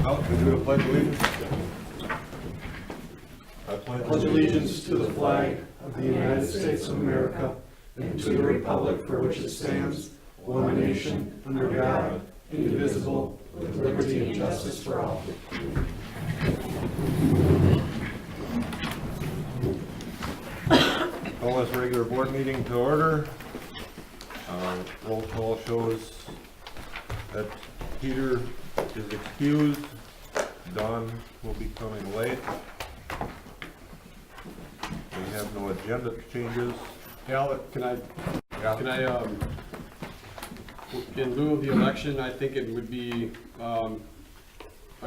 Well, we do the pledge of allegiance. I Pledge allegiance to the flag of the United States of America and to the republic for which it stands, one nation, under God, indivisible, with liberty and justice for all. Call this regular board meeting to order. Roll call shows that Peter is excused. Don will be coming late. We have no agenda changes. Al, can I, in lieu of the election, I think it would be, a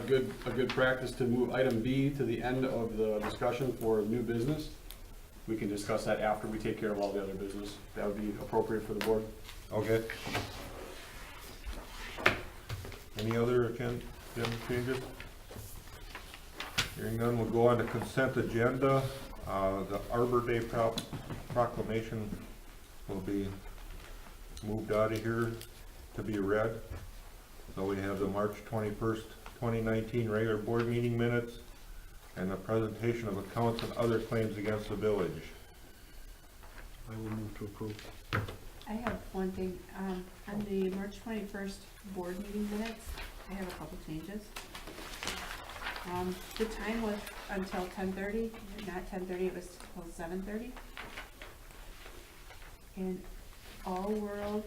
good practice to move item B to the end of the discussion for new business. We can discuss that after we take care of all the other business. That would be appropriate for the board. Okay. Any other agenda changes? Hearing none, we'll go on to consent agenda. The Arbor Day proclamation will be moved out of here to be read. So we have the March 21st, 2019 regular board meeting minutes and the presentation of accounts and other claims against the village. I will move to approve. I have one thing, on the March 21st board meeting minutes, I have a couple changes. The time was until 10:30, not 10:30, it was till 7:30. And all world,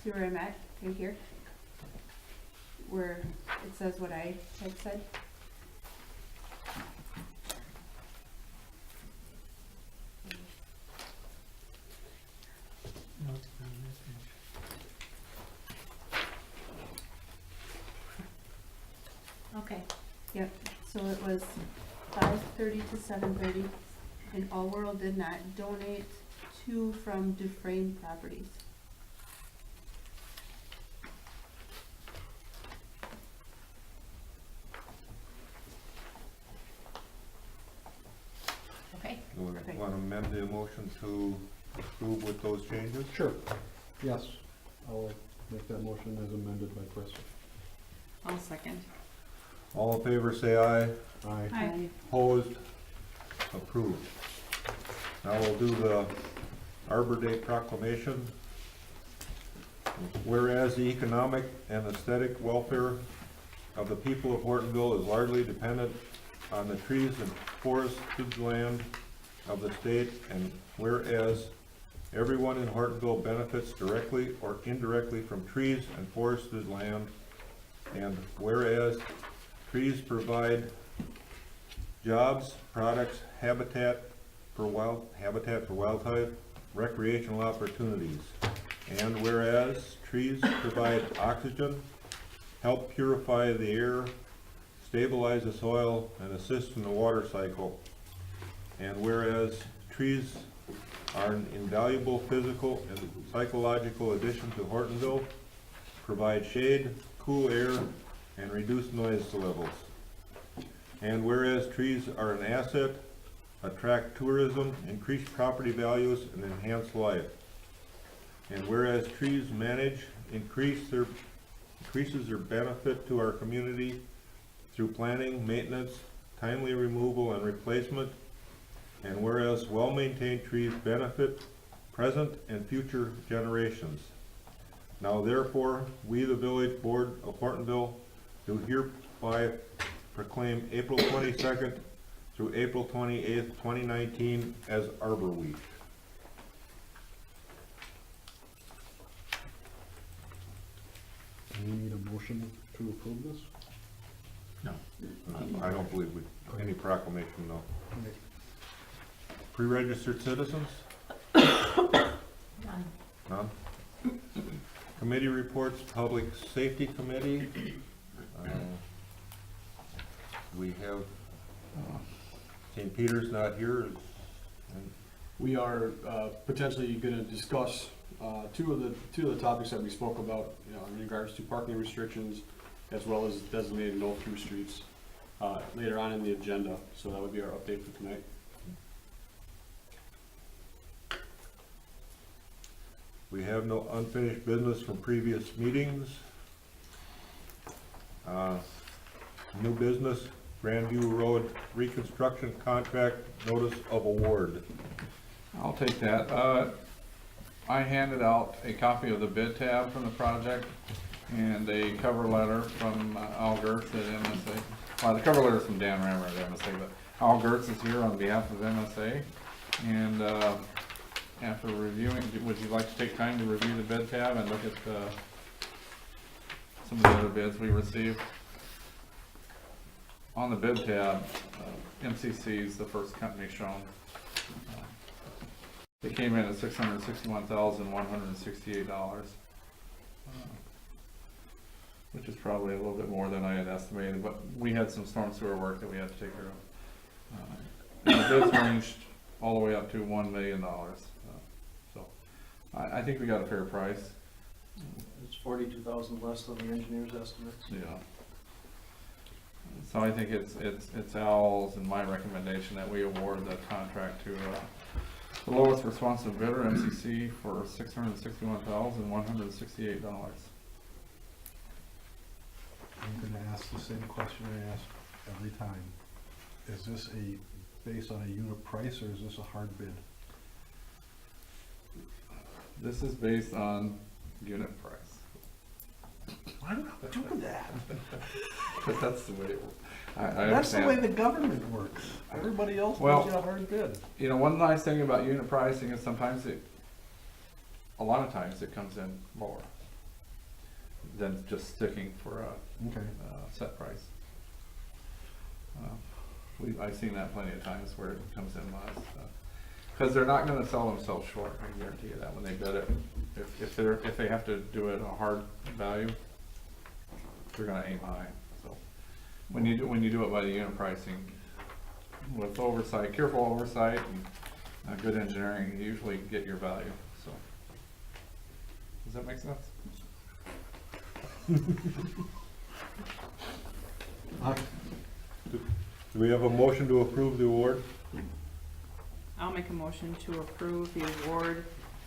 see where I'm at, right here? Where it says what I had said. Okay. Yep, so it was 5:30 to 7:30, and All World did not donate to from Dufresne Properties. Okay. Do we Okay. want to amend the motion to approve with those changes? Sure. Yes, I'll make that motion as amended by Chris. I'll second. All in favor say aye. Aye. Aye. Opposed? Approved. Now we'll do the Arbor Day proclamation. Whereas the economic and aesthetic welfare of the people of Hortonville is largely dependent on the trees and forested land of the state, and whereas everyone in Hortonville benefits directly or indirectly from trees and forested land, and whereas trees provide jobs, products, habitat for wildlife, recreational opportunities. And whereas trees provide oxygen, help purify the air, stabilize the soil, and assist in the water cycle. And whereas trees are an invaluable physical and psychological addition to Hortonville, provide shade, cool air, and reduce noise levels. And whereas trees are an asset, attract tourism, increase property values, and enhance life. And whereas trees manage increases their benefit to our community through planting, maintenance, timely removal, and replacement. And whereas well-maintained trees benefit present and future generations. Now therefore, we, the Village Board of Hortonville, do hereby proclaim April 22nd through April 28th, 2019 as Arbor Week. We need a motion to approve this? I don't believe any proclamation, no. Okay. Pre-registered citizens? None. None? Committee reports, Public Safety Committee. We have, St. Peter's not here. We are, potentially gonna discuss, two of the topics that we spoke about, in regards to parking restrictions, as well as designated no-through streets, later on in the agenda, so that would be our update for tonight. We have no unfinished business from previous meetings. New business, Grandview Road reconstruction contract notice of award. I'll take that. I handed out a copy of the bid tab from the project and a cover letter from Al Gertz at MSA. Well, the cover letter is from Dan Rammer at MSA, but Al Gertz is here on behalf of MSA. And after reviewing, would you like to take time to review the bid tab and look at some of the other bids we received? On the bid tab, MCC is the first company shown. They came in at $661,168, which is probably a little bit more than I had estimated, but we had some storm sewer work that we had to take care of. The bids ranged all the way up to $1 million, so I think we got a fair price. It's 42,000 less than the engineer's estimates. Yeah. So I think it's Al's and my recommendation that we award the contract to the lowest responsive bidder, MCC, for $661,168. I'm gonna ask the same question I ask every time. Is this based on a unit price, or is this a hard bid? This is based on unit price. I'm not doing that. But that's the way it works. I That's the way understand. the government works. Everybody else Well- gives you a hard bid. You know, one nice thing about unit pricing is sometimes a lot of times it comes in lower than just sticking for a Okay. set price. I've seen that plenty of times where it comes in less. Because they're not gonna sell themselves short, I can guarantee you that when they bid it. If they have to do it a hard value, they're gonna aim high, so. When you do it by the unit pricing, with oversight, careful oversight and good engineering, you usually get your value, so. Does that make sense? Do we have a motion to approve the award? I'll make a motion to approve the award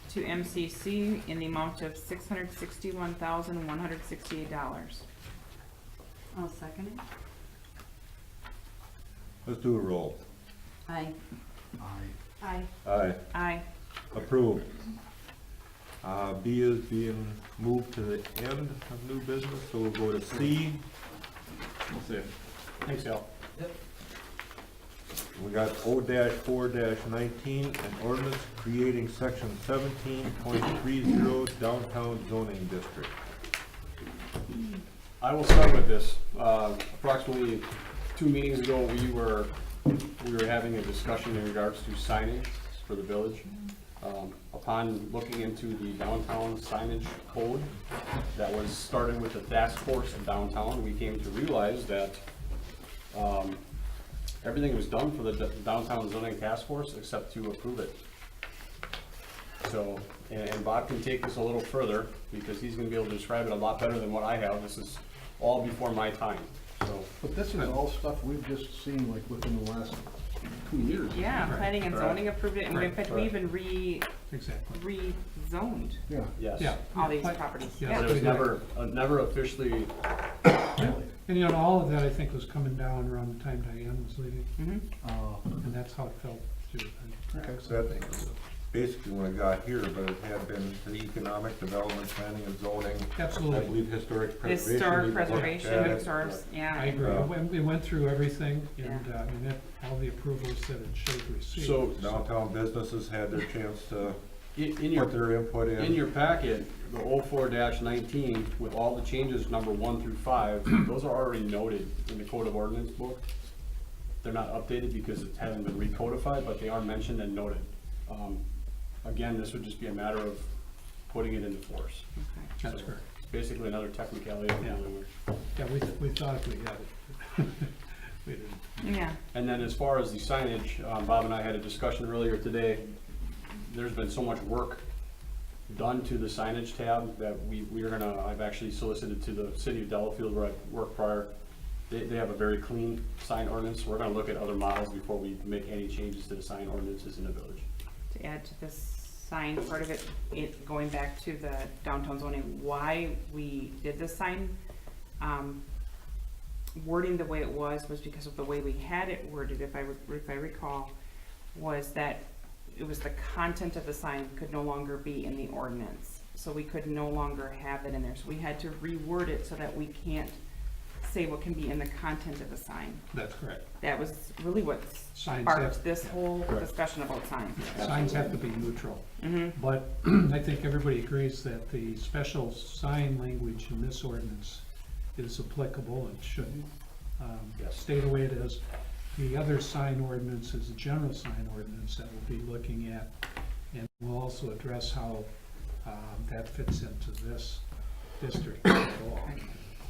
to MCC in the amount of $661,168. I'll second it. Let's do a roll. Aye. Aye. Aye. Aye. Approved. B is being moved to the end of new business, so we'll go to C. We'll see. Thanks, Al. We got O-4-19, an ordinance creating section 17.30 downtown zoning district. I will start with this. Approximately 2 meetings ago, we were having a discussion in regards to signage for the village. Upon looking into the downtown signage code that was started with the task force in downtown, we came to realize that everything was done for the downtown zoning task force except to approve it. So, and Bob can take this a little further because he's gonna be able to describe it a lot better than what I have. This is all before my time, so. But this is all stuff we've just seen like within the last 2 years. Yeah, planning and zoning approved it, and in fact, we even Exactly. rezoned Yeah. Yes. Yeah. all these properties. Yeah. But it was never officially, And you know, all of that, I think, was coming down around the time Diane was leaving, Mhm. and that's how it felt too. Okay. So that's basically when it got here, but it had been the economic development, planning and zoning. I Absolutely, believe historic preservation. Historic even looked preservation, at it. historic, I yeah. agree. We went through everything, and, Yeah. I mean, all the approvals that it should receive. so Downtown businesses had their chance to in your put their input In in. your packet, the 04-19, with all the changes number 1 through 5, those are already noted in the Code of Ordinance book. They're not updated because it hasn't been recodified, but they are mentioned and noted. Again, this would just be a matter of putting it into force. That's So, correct. It's basically another technicality of Yeah. dealing with. Yeah, we thought if we had it. We didn't. Yeah, And then as far as the signage, Bob and I had a discussion earlier today. There's been so much work done to the signage tab that I've actually solicited to the city of Delafield where I worked prior. They have a very clean sign ordinance. We're gonna look at other models before we make any changes to the sign ordinances in the village. to add to this sign part of it going back to the downtown zoning, why we did this sign. wording the way it was because of the way we had it worded, if I recall, was that it was the content of the sign could no longer be in the ordinance. So we could no longer have it in there. So we had to reword it so that we can't say what can be in the content of the sign. That's correct. That was really what Signs sparked have, this whole Correct. discussion about signs. signs have to be neutral. Mm-hmm. But I think everybody agrees that the special sign language in this ordinance is applicable and should stay the way it is. The other sign ordinance is a general sign ordinance that we'll be looking at, and we'll also address how that fits into this district at all.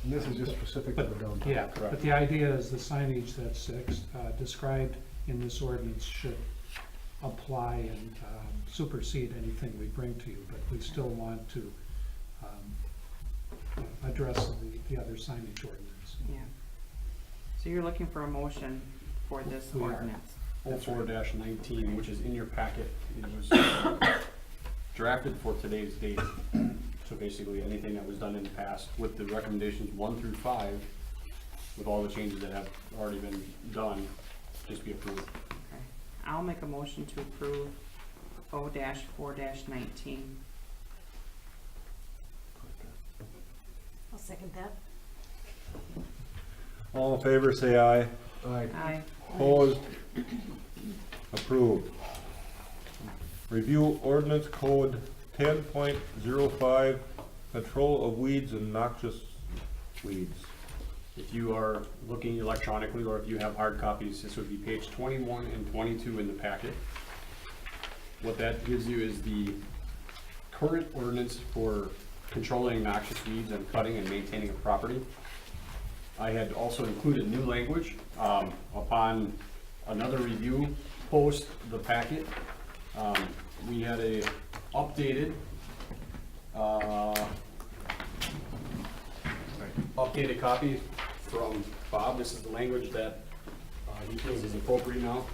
And this is just specific to the downtown. Yeah, but the idea is the signage that's described in this ordinance should apply and supersede anything we bring to you, but we still want to address the other signage ordinance. Yeah. So you're looking for a motion for this We are. ordinance? 04-19, which is in your packet. It was drafted for today's date. So basically, anything that was done in the past with the recommendations 1 through 5, with all the changes that have already been done, just be approved. Okay. I'll make a motion to approve O-4-19. I'll second that. All in favor, say aye. Aye. Opposed? Approved. Review ordinance code 10.05, control of weeds and noxious weeds. If you are looking electronically, or if you have hard copies, this would be page 21 and 22 in the packet. What that gives you is the current ordinance for controlling noxious weeds and cutting and maintaining a property. I had also included new language. Upon another review post the packet, we had a updated copy from Bob. This is the language that he feels is appropriate now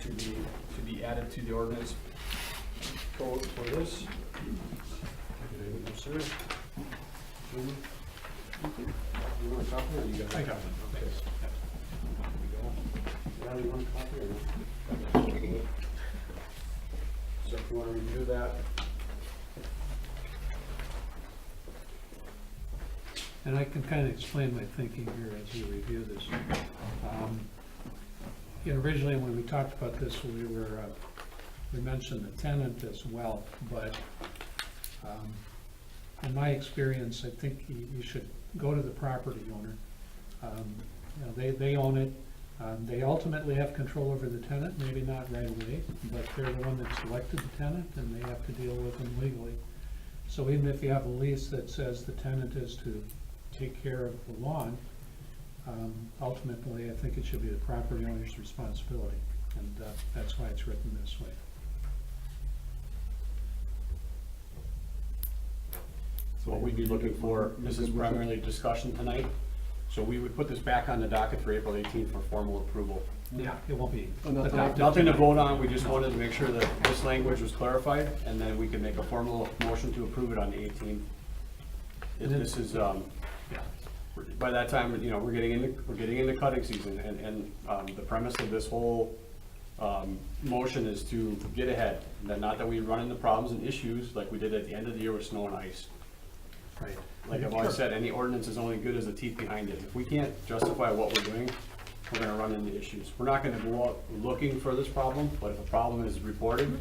to be added to the ordinance code for this. Yes, sir. You want a copy or you got it? I got it. Okay. Yeah, you want a copy or no? So if you want to review that. And I can kind of explain my thinking here as we review this. Originally, when we talked about this, we mentioned the tenant as well, but in my experience, I think you should go to the property owner. They own it. They ultimately have control over the tenant, maybe not right away, but they're the one that selected the tenant, and they have to deal with them legally. So even if you have a lease that says the tenant is to take care of the lawn, ultimately, I think it should be the property owner's responsibility, and that's why it's written this way. So what we'd be looking for, this is primarily discussion tonight, so we would put this back on the docket for April 18th for formal approval. Yeah, it won't be Nothing- adopted Nothing to tonight. vote on, we just wanted to make sure that this language was clarified, and then we can make a formal motion to approve it on the 18th. And then- This is, Yeah. by that time, we're getting into cutting season, and the premise of this whole motion is to get ahead. Not that we run into problems and issues like we did at the end of the year with snow and ice. Right. Like I've always said, any ordinance is only good as the teeth behind it. If we can't justify what we're doing, we're gonna run into issues. We're not gonna go out looking for this problem, but if a problem is reported,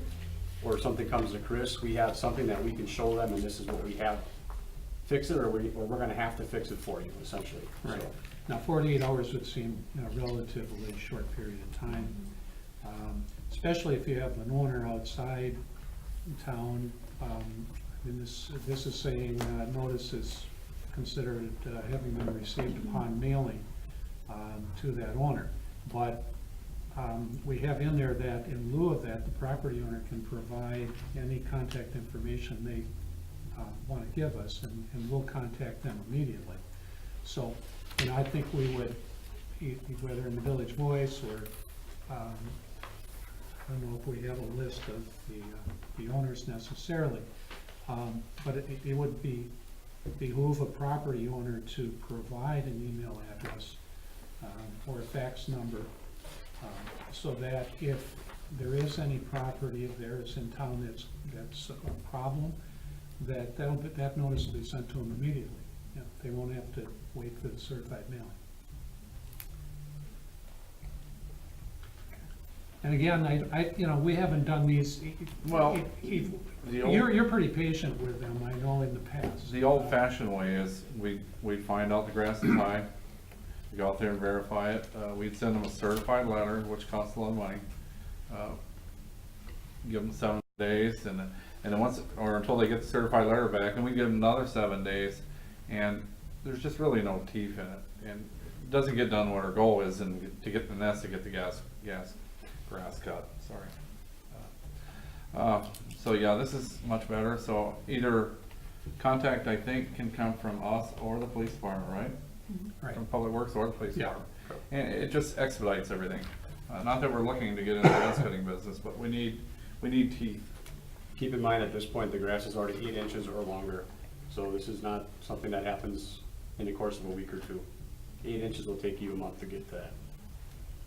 or something comes to Chris, we have something that we can show them, and this is what we have. Fix it, or we're gonna have to fix it for you, essentially. Right. So, Now, 48 hours would seem a relatively short period of time, especially if you have an owner outside town. And this is saying notice is considered having been received upon mailing to that owner. But we have in there that in lieu of that, the property owner can provide any contact information they want to give us, and we'll contact them immediately. So, I think we would, whether in the Village Voice or, I don't know if we have a list of the owners necessarily, but it would be behoove a property owner to provide an email address or a fax number, so that if there is any property of theirs in town that's a problem, that notice will be sent to them immediately. You know, they won't have to wait for the certified mailing. And again, we haven't done these. Well, the old- You're pretty patient with them, I know, in the past. The old fashioned way is we find out the grass is high, we go out there and verify it, we'd send them a certified letter, which costs a lot of money. Give them 7 days and then once, or until they get the certified letter back, and we give them another 7 days. And there's just really no teeth in it, and it doesn't get done what our goal is, and to get the nest, to get the grass cut, sorry. So yeah, this is much better, so either contact, I think, can come from us or the police department, right? Right. From Public Works or the police Yeah. department. And it just expedites everything. Not that we're looking to get into the grass cutting business, but we need teeth. Keep in mind, at this point, the grass is already 8 inches or longer, so this is not something that happens in the course of a week or two. 8 inches will take you a month to get that,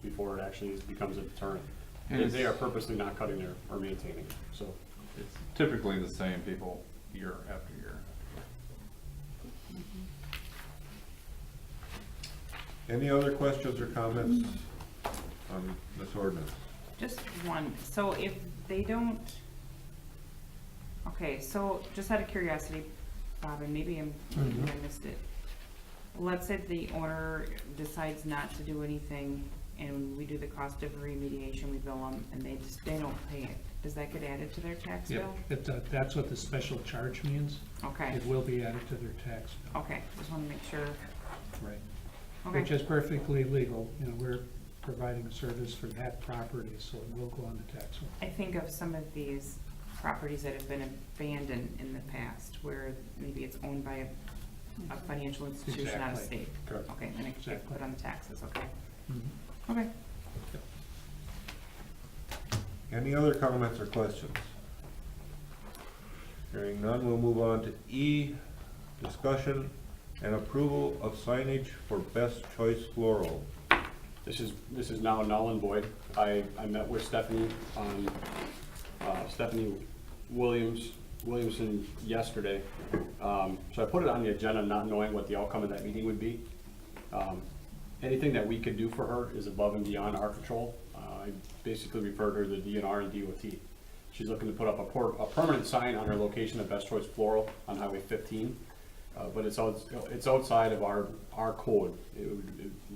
before it actually becomes a deterrent. And They are purposely not cutting there or maintaining, so. It's typically the same people year after year. Any other questions or comments on this ordinance? Just one, so if they don't, okay, so just out of curiosity, Bob, and maybe I missed it. Let's say the owner decides not to do anything, and we do the cost of remediation, we bill them, and they don't pay it. Does that get added to their tax Yeah, bill? that's what the special charge means. Okay, It will be added to their tax bill. okay, just wanna make sure, Right. okay. Which is perfectly legal. We're providing a service for that property, so it will go on the tax bill. I think of some of these properties that have been abandoned in the past, where maybe it's owned by a financial institution out of Exactly. state. Correct. Okay, and it gets Exactly. put on the taxes, okay. Mhm. Okay. Any other comments or questions? Hearing none, we'll move on to E, discussion and approval of signage for Best Choice Floral. This is now null and void. I met with Stephanie on, Stephanie Williamson yesterday. So I put it on the agenda not knowing what the outcome of that meeting would be. Anything that we could do for her is above and beyond our control. I basically referred her to the DNR and DOT. She's looking to put up a permanent sign on her location of Best Choice Floral on Highway 15. But it's outside of our code.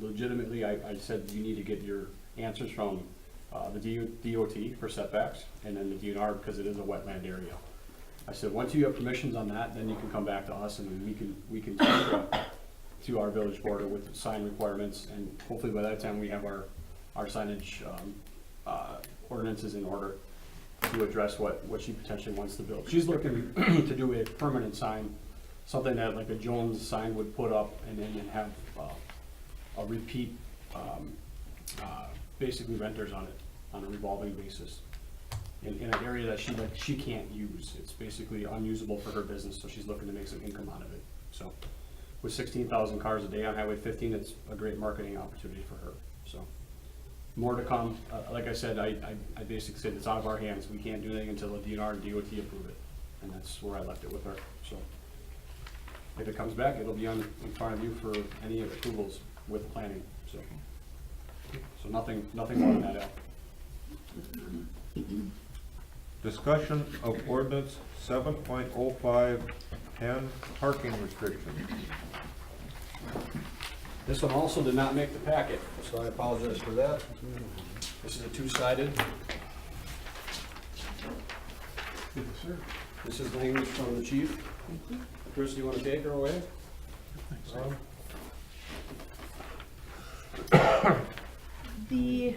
Legitimately, I said you need to get your answers from the DOT for setbacks, and then the DNR because it is a wetland area. I said, once you have permissions on that, then you can come back to us and we can talk to our village board with sign requirements, and hopefully by that time we have our signage ordinances in order to address what she potentially wants to build. She's looking to do a permanent sign, something that like a Jones sign would put up, and then have a repeat, basically renters on it on a revolving basis in an area that she can't use. It's basically unusable for her business, so she's looking to make some income out of it. So with 16,000 cars a day on Highway 15, it's a great marketing opportunity for her. So more to come. Like I said, I basically said it's out of our hands. We can't do anything until the DNR and DOT approve it, and that's where I left it with her. So if it comes back, it'll be in front of you for any approvals with planning. So nothing more than that, Al. Discussion of ordinance 7.0510, parking restrictions. This one also did not make the packet, so I apologize for that. This is a two-sided. This is language from the chief. Chris, do you want to take her away? The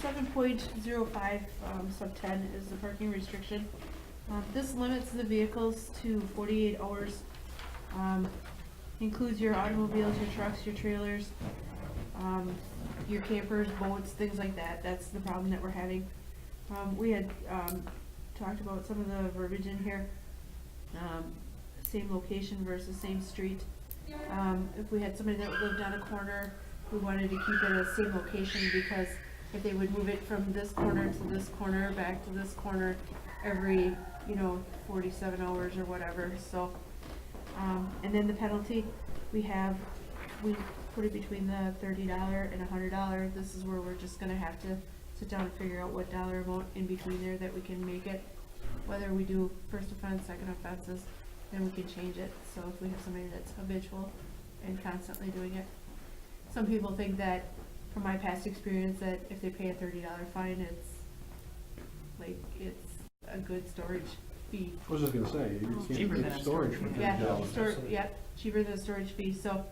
7.05 sub 10 is the parking restriction. This limits the vehicles to 48 hours. Includes your automobiles, your trucks, your trailers, your campers, boats, things like that. That's the problem that we're having. We had talked about some of the verbiage in here. same location versus same street. If we had somebody that lived on a corner, we wanted to keep it a same location, because if they would move it from this corner to this corner, back to this corner every, 47 hours or whatever, so. And then the penalty, we put it between the $30 and $100. This is where we're just gonna have to sit down and figure out what dollar amount in between there that we can make it. Whether we do first offense, second offenses, then we can change it. So if we have somebody that's habitual and constantly doing it. Some people think that, from my past experience, that if they pay a $30 fine, it's a good storage fee. I was just gonna say, you Cheaper can't than get a storage storage for fee. Yeah, cheaper than a storage fee, so,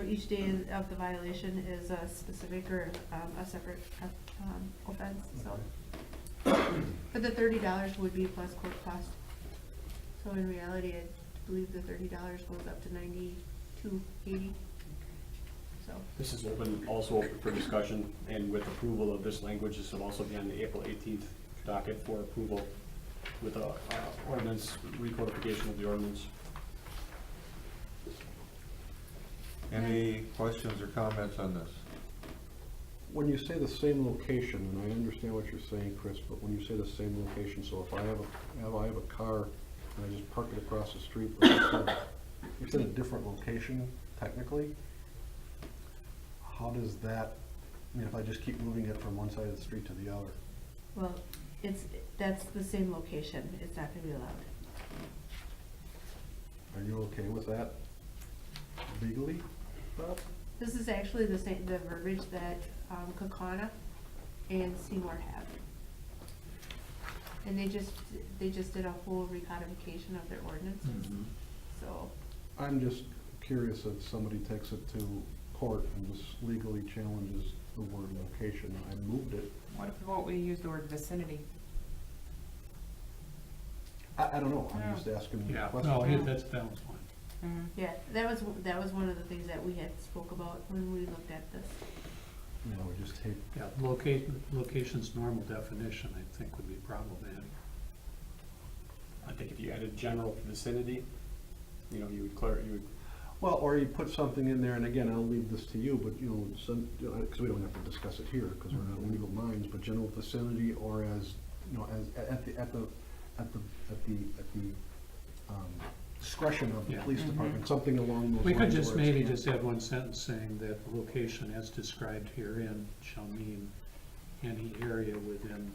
each day of the violation is a specific or, a separate, offense, so. But the $30 would be plus court cost. So in reality, I believe the $30 goes up to $92.80. So, This is also open for discussion, and with approval of this language, this will also be on the April 18th docket for approval with a ordinance, recodification of the ordinance. Any questions or comments on this? When you say the same location, and I understand what you're saying, Chris, but when you say the same location, so if I have a car and I just park it across the street, but it's in a different location technically, how does that, if I just keep moving it from one side of the street to the other? well, that's the same location. It's not gonna be allowed. Are you okay with that legally, Bob? This is actually the verbiage that, Kaukauna and Seymour have. And they just did a whole recodification of their ordinances, so. I'm just curious if somebody takes it to court and just legally challenges the word location. I moved it. What we use the word vicinity? I don't know, I'm just asking the Yeah. question. No, Yeah. that was one. Yeah, that was one of the things that we had spoke about when we looked at this. You know, we just take, Yeah, location's normal definition, I think, would be problematic. I think if you added general vicinity, you would well, or you put something in there, and again, I'll leave this to you, but, because we don't have to discuss it here, because we're not legal minds, but general vicinity, or as, as, at the discretion of the Yeah. police department, something along those lines. We could just where it's- maybe just add one sentence saying that the location as described herein shall mean any area within,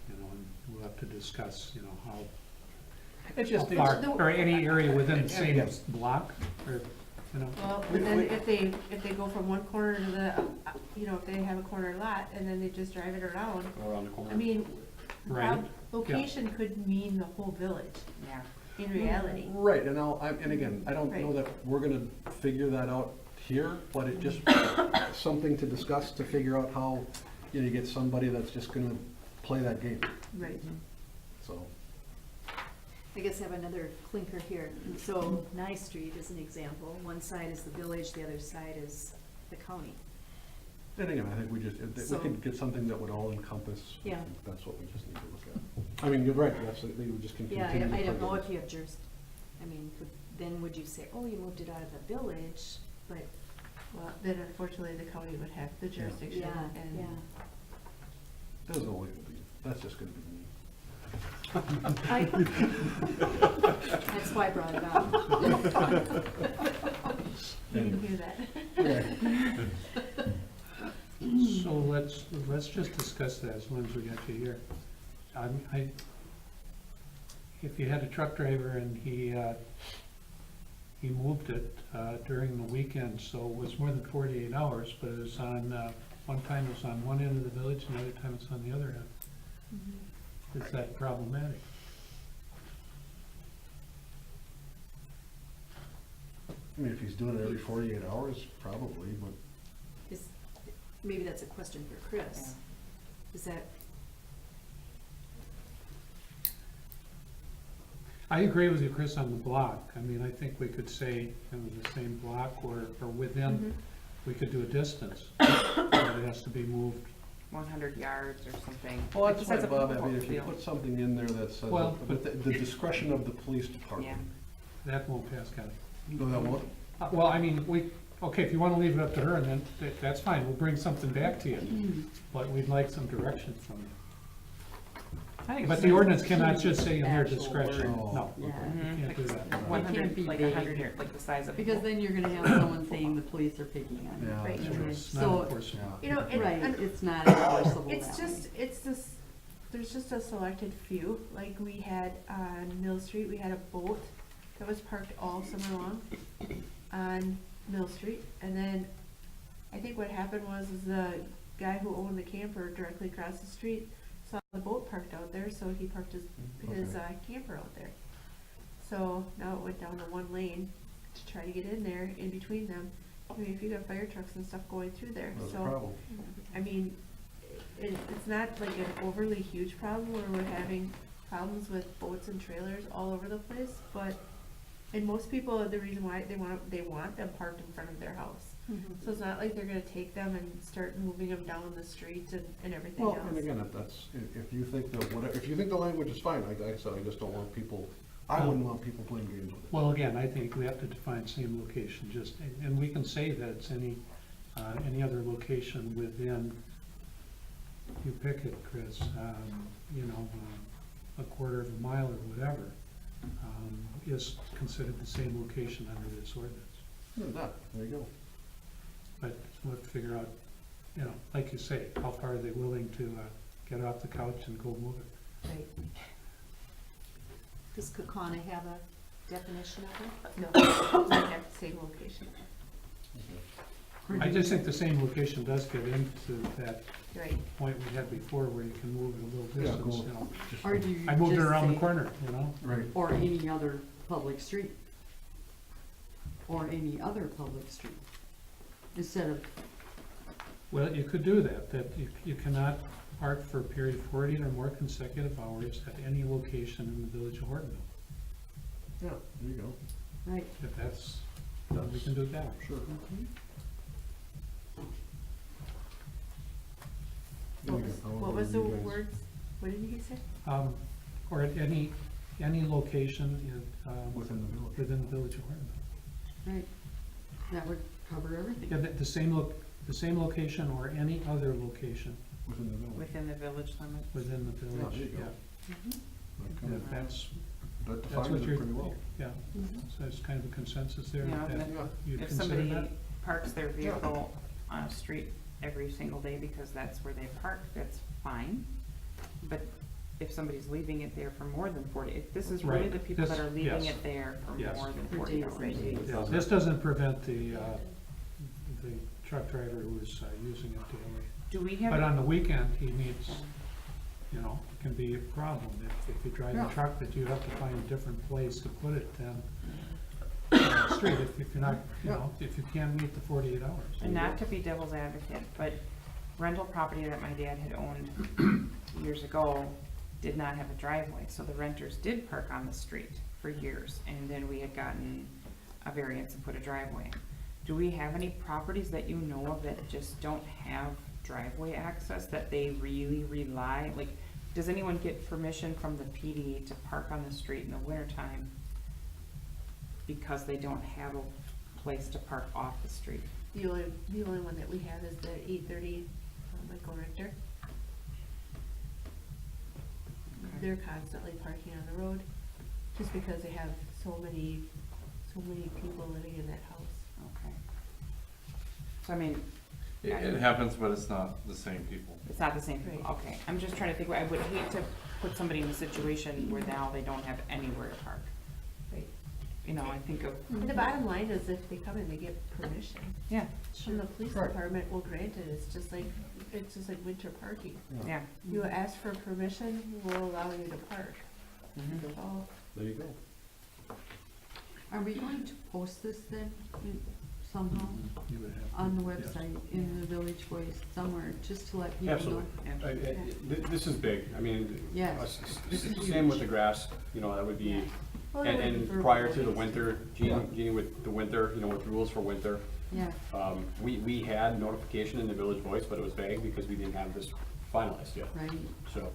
and we'll have to discuss, how It's just, far, the- or any area within the same Yes. block, or, Well, and then if they go from one corner to the, if they have a corner lot and then they just drive it around, go around the corner. I mean, Right. location could mean the whole village Yeah. in reality. right, and again, I don't know Right. that we're gonna figure that out here, but it just, something to discuss, to figure out how, you get somebody that's just gonna play that game, Right. so. I guess I have another clinker here. So Nye Street is an example. One side is the village, the other side is the county. And again, I think we could So- get something that would all encompass. I Yeah. think that's what we just need to look at. I mean, you're right, absolutely, we just can Yeah, continue to I don't play know games. if you have then would you say, oh, you moved it out of the village, but, Well, then unfortunately, the county would have the jurisdiction yeah, and. yeah. There's no way to be, that's just gonna be me. That's why I brought it up. You didn't hear that. so let's just discuss that as long as we got you here. If you had a truck driver and he moved it, during the weekend, so it was more than 48 hours, but it was on, one time it was on one end of the village, and the other time it's on the other end. Is that problematic? I mean, if he's doing it every 48 hours, probably, but Maybe that's a question for Chris. Is that, I agree with you, Chris, on the block. I mean, I think we could say, the same block or within, we could do a distance. But it has to be moved 100 yards or something. Well, that's Just why, as a Bob, I football mean, if you field. put something in there that says, Well, with the discretion of the police department. That won't pass, Kelly. No, that won't? Well, I mean, okay, if you wanna leave it up to her, and then that's fine, we'll bring something back to you. But we'd like some direction from you. I think But it's the ordinance cannot just say in their Actual discretion, words. no, Yeah. you can't do that. It can't 100, be like vague. 100 yards, like the size of. Because then you're gonna have someone saying the police are picking on you. Yeah, Right. that's true. It's So- not enforceable. You know, and, Right, and it's not enforceable it's that just, way. it's this, there's just a selected few, like we had on Mill Street, we had a boat that was parked all summer long on Mill Street, and then I think what happened was is the guy who owned the camper directly across the street saw the boat parked out there, so he parked his camper out there. So now it went down to one lane to try to get in there, in between them. I mean, if you got fire trucks and stuff going through there, That's a so. problem. I mean, it's not like an overly huge problem where we're having problems with boats and trailers all over the place, but, and most people, the reason why they want them parked in front of their house. So it's not like they're gonna take them and start moving them down the street and everything Well, else. and again, if you think that, if you think the language is fine, like I said, I just don't want people, I wouldn't want people playing games with it. Well, again, I think we have to define same location, just, and we can say that it's any other location within, you pick it, Chris, a quarter of a mile or whatever, is considered the same location under this ordinance. Yeah, that, there you go. But we'll have to figure out, like you say, how far are they willing to get off the couch and go move it? Right. Does Kokana have a definition of it? No, it's not at the same location, I just think the same location does get into that right? point we had before where you can move it a little Yeah, distance, go. Or do you I moved it just around the say, corner, Right. or any other public street? Or any other public street? Instead of, Well, you could do that you cannot park for a period of 40 or more consecutive hours at any location in the village of Hortonville. Yeah, there you go. right, If that's, we can do that. Sure. What was the words, what did he say? Or at any location Within the village. within the village of Hortonville. right. That would cover everything. Yeah, the same location or any other location Within the village. Within the village limits. within the there village, you go. yeah. That kind Yeah, of- That's that what defines it you're, pretty well. yeah, so it's kind of a consensus there. Yeah, that and Yeah. You'd If consider somebody that? parks their vehicle on a street every single day because that's where they park, that's fine. But if somebody's leaving it there for more than 40, if this is really Right. the people that This- are leaving yes. it there for Yes. more than For 40 days hours. and days. Yeah, this doesn't prevent the truck driver who's using it daily. Do we have? But on the weekend, he needs, it can be a problem if you drive a Yeah. truck that you have to find a different place to put it than on the street, if you're not, if you can't meet the 48 hours. And not to be devil's advocate, but rental property that my dad had owned years ago did not have a driveway, so the renters did park on the street for years, and then we had gotten a variance and put a driveway in. Do we have any properties that you know of that just don't have driveway access, that they really rely, like, does anyone get permission from the PD to park on the street in the wintertime because they don't have a place to park off the street? The only one that we have is the 830 Michael Richter. They're constantly parking on the road, just because they have so many people living in that house. Okay. So I mean, It happens, but it's not the same people. it's not the same people, Right. okay. I'm just trying to think, I would hate to put somebody in a situation where now they don't have anywhere to park. Right. I think of, And the bottom line is if they come and they get permission yeah, from the police Right. department, will grant it. It's just like winter parking. yeah. You ask for permission, we'll allow you to park. Mhm. That's all. There you go. Are we going to post this then somehow You would have to, on the yes. website, in the Village Voice, somewhere, just to let people know? Absolutely. This is big, I mean, Yes. same with the grass, that would be, Well, that would be And for prior to the both. winter, Jeannie, with the winter, with rules for winter, Yeah, we had notification in the Village Voice, but it was vague because we didn't have this finalized yet. right. So,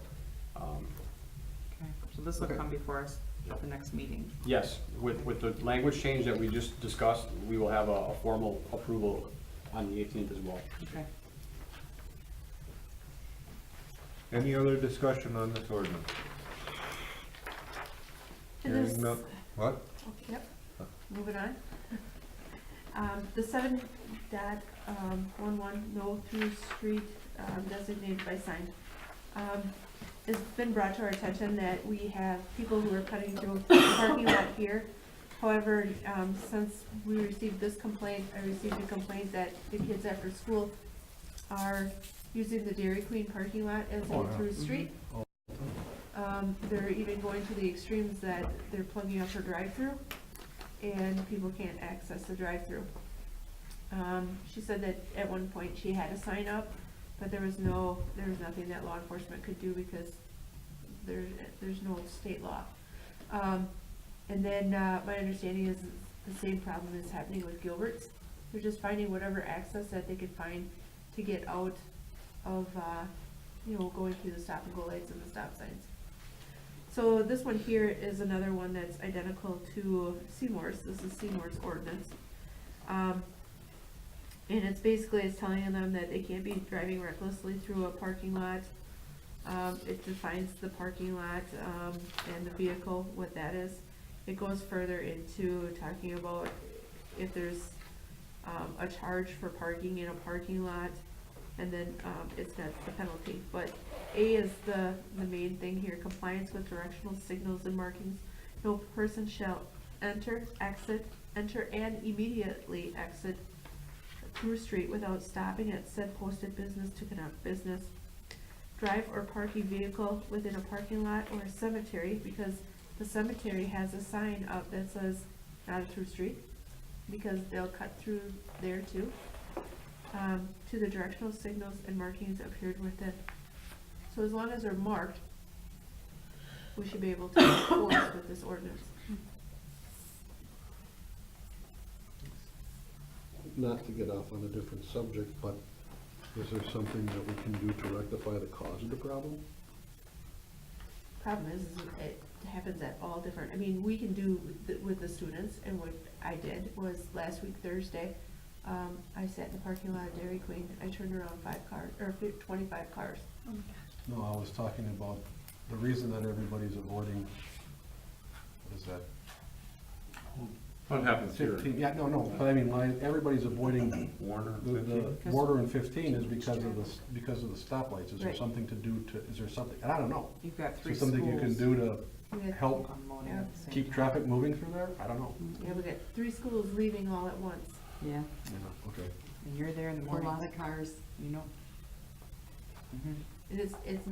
Okay, so this will Okay. come before us at the next meeting. yes, with the language change that we just discussed, we will have a formal approval on the 18th as well. Okay. Any other discussion on this ordinance? And Hearing there's- none- What? Yep, moving on. The 7.11 no through street designated by sign. It's been brought to our attention that we have people who are cutting through the parking lot here. However, since we received this complaint, I received a complaint that the kids after school are using the Dairy Queen parking lot as a through street. They're even going to the extremes that they're plugging up for drive-through, and people can't access the drive-through. She said that at one point she had a sign up, but there was nothing that law enforcement could do because there's no state law. And then, my understanding is the same problem is happening with Gilbert's. They're just finding whatever access that they could find to get out of, going through the stop and go lights and the stop signs. So this one here is another one that's identical to Seymour's. This is Seymour's ordinance. And it's telling them that they can't be driving recklessly through a parking lot. It defines the parking lot, and the vehicle, what that is. It goes further into talking about if there's, a charge for parking in a parking lot, and then, it's got the penalty. But A is the main thing here, compliance with directional signals and markings. No person shall enter and immediately exit through street without stopping at said posted business to conduct business. Drive or park a vehicle within a parking lot or a cemetery, because the cemetery has a sign up that says not a through street, because they'll cut through there too. To the directional signals and markings appeared within. So as long as they're marked, we should be able to enforce with this ordinance. Not to get off on a different subject, but is there something that we can do to rectify the cause of the problem? Problem is it happens at all different, we can do with the students, and what I did was last week Thursday, I sat in the parking lot of Dairy Queen, I turned around 25 cars. No, I was talking about the reason that everybody's avoiding, what is that? What happens here? 15, yeah, no, but I mean, everybody's avoiding Warner, the 15? border in 15 is because of the stoplights. Is there Right. something to do is there something, and I don't know. You've got Is three there schools. something you can do to We had- help Unloading at the same keep time. traffic moving through there? I don't know. Yeah, we got 3 schools leaving all at once. Yeah, Yeah, okay. And you're there in the a morning, lot of cars. you know. Mhm. And it's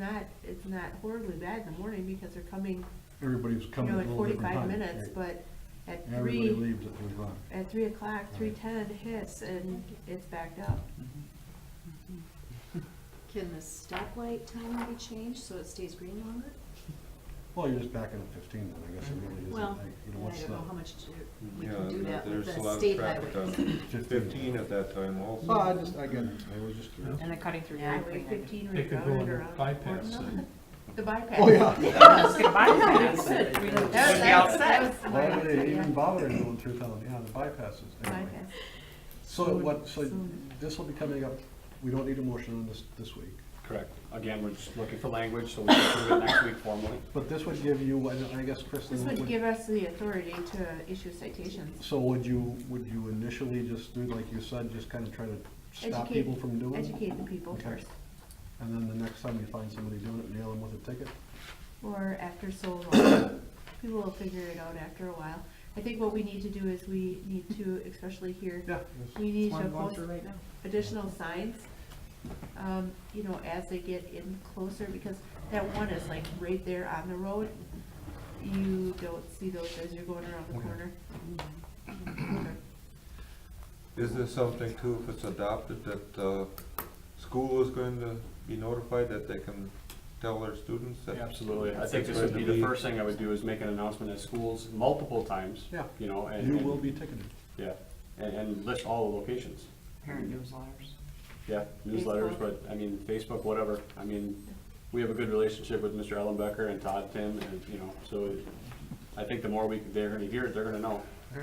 not horribly bad in the morning because they're coming, Everybody's coming at a at little different 45 time. minutes, right. but at Everybody 3 leaves at 3 o'clock. at 3 o'clock, 3:10 hits and it's backed up. Can the stoplight time be changed so it stays green longer? Well, you're just backing up 15 then, I guess it really isn't. Well, like, I what's don't know the- how much we Yeah, can do that with there's a the lot of state traffic highways. on 15 at that time also. Well, I was just curious. And they're cutting through Yeah, Dairy Highway Queen. 15 They could go rounded under around. bypass sign. The bypass. Oh, yeah. Yeah, it's gonna bypass it. That We'd was, be that all was, set. that was the Why would bypass, they yeah. even bother going through town? Yeah, the bypasses. Anyway. Bypass. So this will be coming up, we don't need a motion on this week. Correct. Again, we're just looking for language, so we can approve it next week formally. But this would give you, and I guess, Kristen, This would give us the authority to issue citations. so would you initially just do, like you said, just kind of try to stop Educate- people from doing it? Educate the people Okay. first, And then the next time you find somebody doing it, nail them with a ticket? or after so long. People will figure it out after a while. I think what we need to do is we need to, especially here, Yeah. we need That's to what I'm going post through right now. additional signs, as they get in closer, because that one is like right there on the road. You don't see those as you're going around the Okay. corner. Is this something too, if it's adopted, that school is going to be notified that they can tell their students that? Absolutely. I think this would be the first thing I would do is make an announcement at schools multiple times. Yeah. You know, and. You and- will be ticketed. Yeah, and list all the locations. Parent newsletters. Yeah, newsletters, Facebook. but, I mean, Facebook, whatever. I mean, we have a good relationship with Mr. Ellenbecker and Todd, Tim, and, you know, so I think the more they're gonna hear it, they're gonna know. Yeah,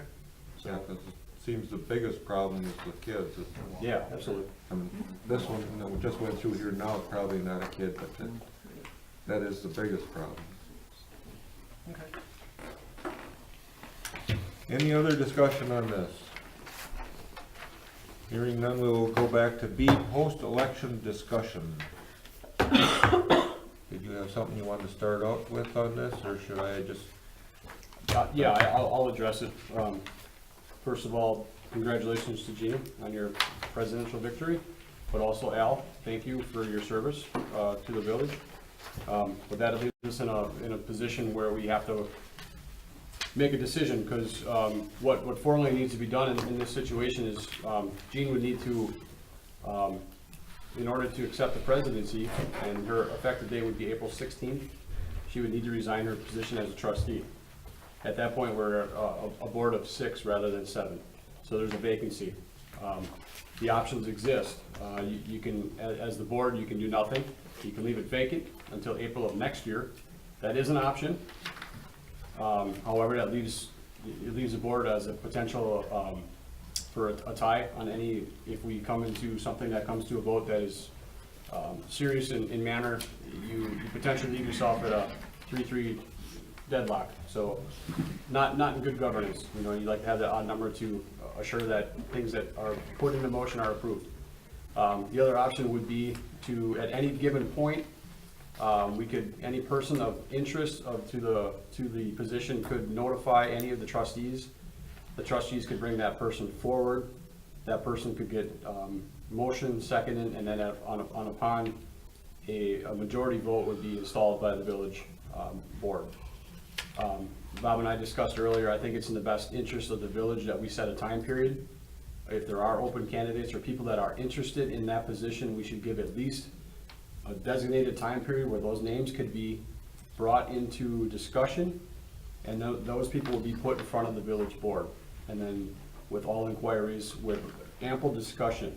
So, 'cause it seems the biggest problem is with kids. yeah, absolutely. I mean, this one that we just went through here now is probably not a kid, but that is the biggest problem. Any other discussion on this? Hearing none, we will go back to B, post-election discussion. Did you have something you wanted to start out with on this, or should I just? Yeah, I'll address it. First of all, congratulations to Gene on your presidential victory, but also Al, thank you for your service to the village. But that leaves us in a position where we have to make a decision, because what formally needs to be done in this situation is Jean would need to, in order to accept the presidency, and her effective date would be April 16th, she would need to resign her position as a trustee. At that point, we're a board of 6 rather than 7, so there's a vacancy. The options exist. You can, as the board, you can do nothing. You can leave it vacant until April of next year. That is an option. However, it leaves the board as a potential for a tie on any, if we come into something that comes to a vote that is serious in manner, you potentially leave yourself at a 3-3 deadlock. So not in good governance. You know, you like to have that odd number to assure that things that are put into motion are approved. The other option would be to, at any given point, any person of interest to the position could notify any of the trustees. The trustees could bring that person forward. That person could get motion seconded, and then upon a majority vote would be installed by the village board. Bob and I discussed earlier, I think it's in the best interest of the village that we set a time period. If there are open candidates or people that are interested in that position, we should give at least a designated time period where those names could be brought into discussion, and those people will be put in front of the village board. And then with all inquiries, with ample discussion.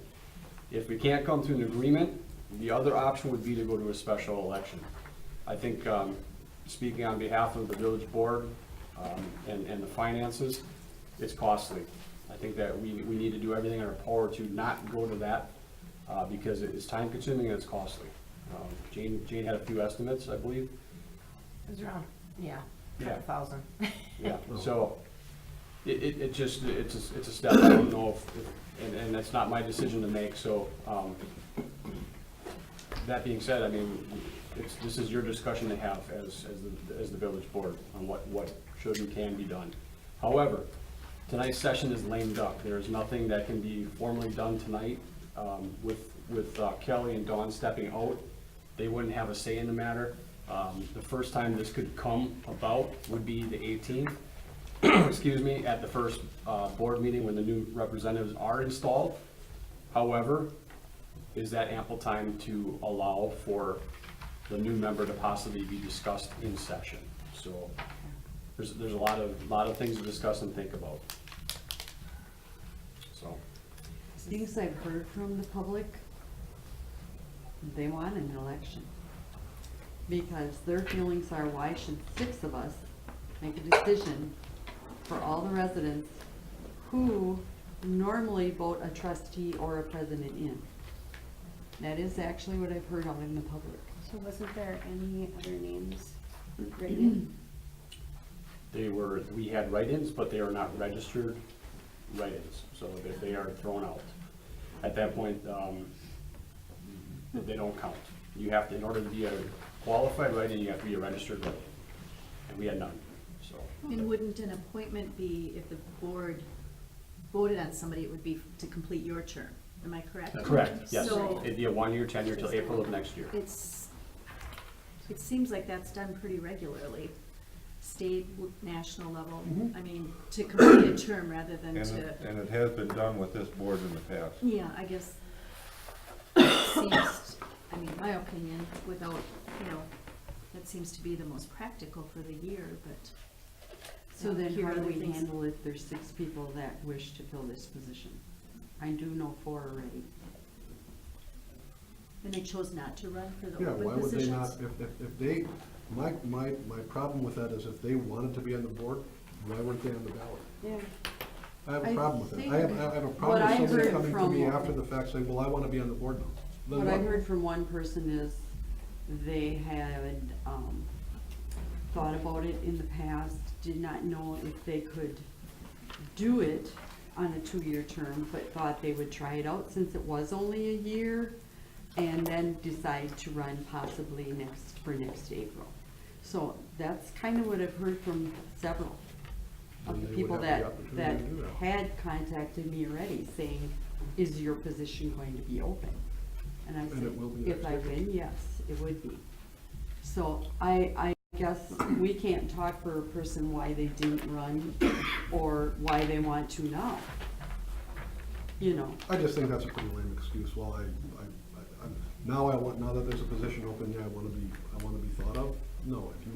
If we can't come to an agreement, the other option would be to go to a special election. I think, speaking on behalf of the village board and the finances, it's costly. I think that we need to do everything in our power to not go to that because it is time consuming and it's costly. Jane had a few estimates, I believe. It was around, yeah, Yeah. 1,000. Yeah, so it's a step. I don't know and that's not my decision to make, so that being said, I mean, this is your discussion to have as the village board on what should and can be done. However, tonight's session is lame duck. There is nothing that can be formally done tonight with Kelly and Dawn stepping out. They wouldn't have a say in the matter. The first time this could come about would be the 18th, excuse me, at the first board meeting when the new representatives are installed. However, is that ample time to allow for the new member to possibly be discussed in session? So there's a lot of things to discuss and think about. So. Things I've heard from the public, they want an election. Because their feelings are, why should 6 of us make a decision for all the residents who normally vote a trustee or a president in? That is actually what I've heard out in the public. So wasn't there any other names written? We had write-ins, but they are not registered write-ins, so they are thrown out. At that point, they don't count. You have to, in order to be a qualified write-in, you have to be a registered write-in, and we had none, so. And wouldn't an appointment be, if the board voted on somebody, it would be to complete your term? Am I correct? Correct, yes. So- It'd be a 1-year tenure till April of next year. It seems like that's done pretty regularly, state, national level. I mean, to complete a term rather than to, And it has been done with this board in the past. yeah, I guess it seems, I I mean, my opinion, without, that seems to be the most practical for the year, but. So then here how are do the we things- handle if there's 6 people that wish to fill this position? I do know 4 already. And they chose not to run for the Yeah, why open would they not, positions? if they, my problem with that is if they wanted to be on the board, why weren't they on the ballot? Yeah. I have a I problem with it. think I have a what problem I with somebody heard coming to me from- after the fact saying, well, I wanna be on the board now. Then What I heard from one person is they had, thought about it in the past, did not know if they could do it on a 2-year term, but thought they would try it out since it was only a year, and then decide to run possibly for next April. So that's kind of what I've heard from several of Then the they would people have the that opportunity to do that. had contacted me already, saying, is your position going to be open? And I And said, it will be if next I April. win, yes, it would be. So I guess we can't talk for a person why they didn't run or why they want to now. You know, I just think that's a pretty lame excuse. Well, now that there's a position open, yeah, I wanna be thought of. No, if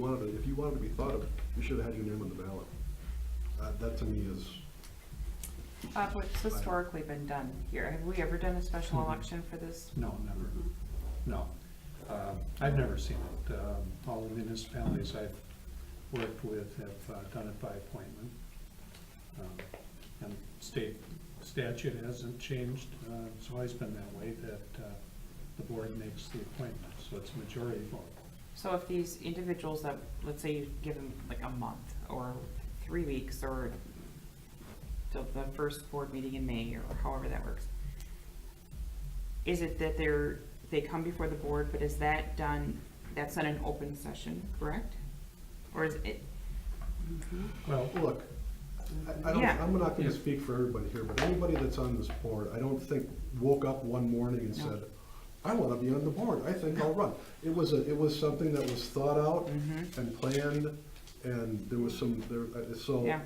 you wanted to be thought of, you should have had your name on the ballot. That to me is, What's historically been done here? Have we ever done a special election for this? No, never, no. I've never seen it. All the municipalities I've worked with have done it by appointment. And state statute hasn't changed. It's always been that way, that the board makes the appointment, so it's majority vote. So if these individuals that, let's say you give them like a month or 3 weeks or till the first board meeting in May or however that works, is it that they come before the board, but is that done, that's not an open session, correct? Or is it, Well, look, I don't, Yeah. I'm not gonna Yeah. speak for everybody here, but anybody that's on this board, I don't think woke up one morning and No. said, I wanna be on the board, I think I'll run. It was something that was thought out and planned, and there was so. yeah,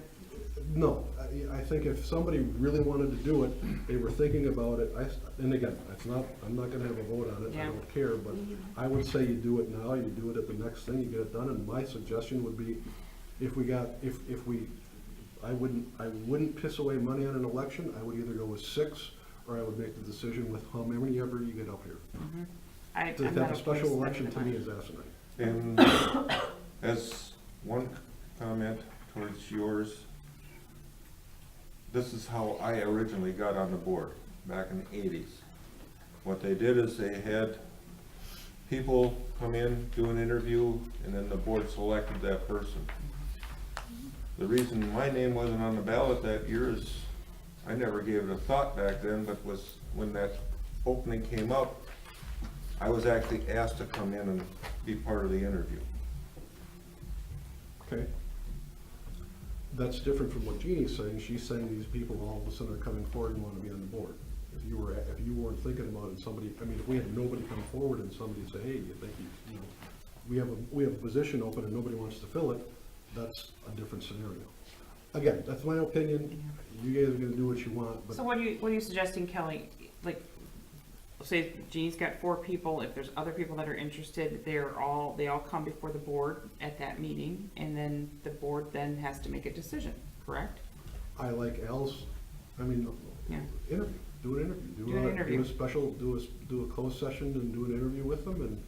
No, I think if somebody really wanted to do it, they were thinking about it, and again, I'm not gonna have a vote on it, I Yeah. don't care, but I would say you do it now, you do it at the next thing, you get it done, and my suggestion would be, I wouldn't piss away money on an election, I would either go with 6, or I would make the decision with how many ever you get up here. I'm To not have a opposed special to election to spending me the is asinine. And as one comment towards yours, this is how I originally got on the board, back in the 80s. What they did is they had people come in, do an interview, and then the board selected that person. The reason my name wasn't on the ballot that year is, I never gave it a thought back then, but was when that opening came up, I was actually asked to come in and be part of the interview. Okay. That's different from what Jeannie's saying. She's saying these people all of a sudden are coming forward and want to be on the board. If you weren't thinking about it, if we had nobody come forward and somebody say, hey, you think we have a position open and nobody wants to fill it, that's a different scenario. Again, that's my opinion. You guys are gonna do what you want, but So what are you suggesting, Kelly? Like, say Jeannie's got 4 people, if there's other people that are interested, they all come before the board at that meeting, and then the board then has to make a decision, correct? I like Al's, Yeah. interview, do an interview. Do an interview. Do a special, do a closed session and do an interview with them and.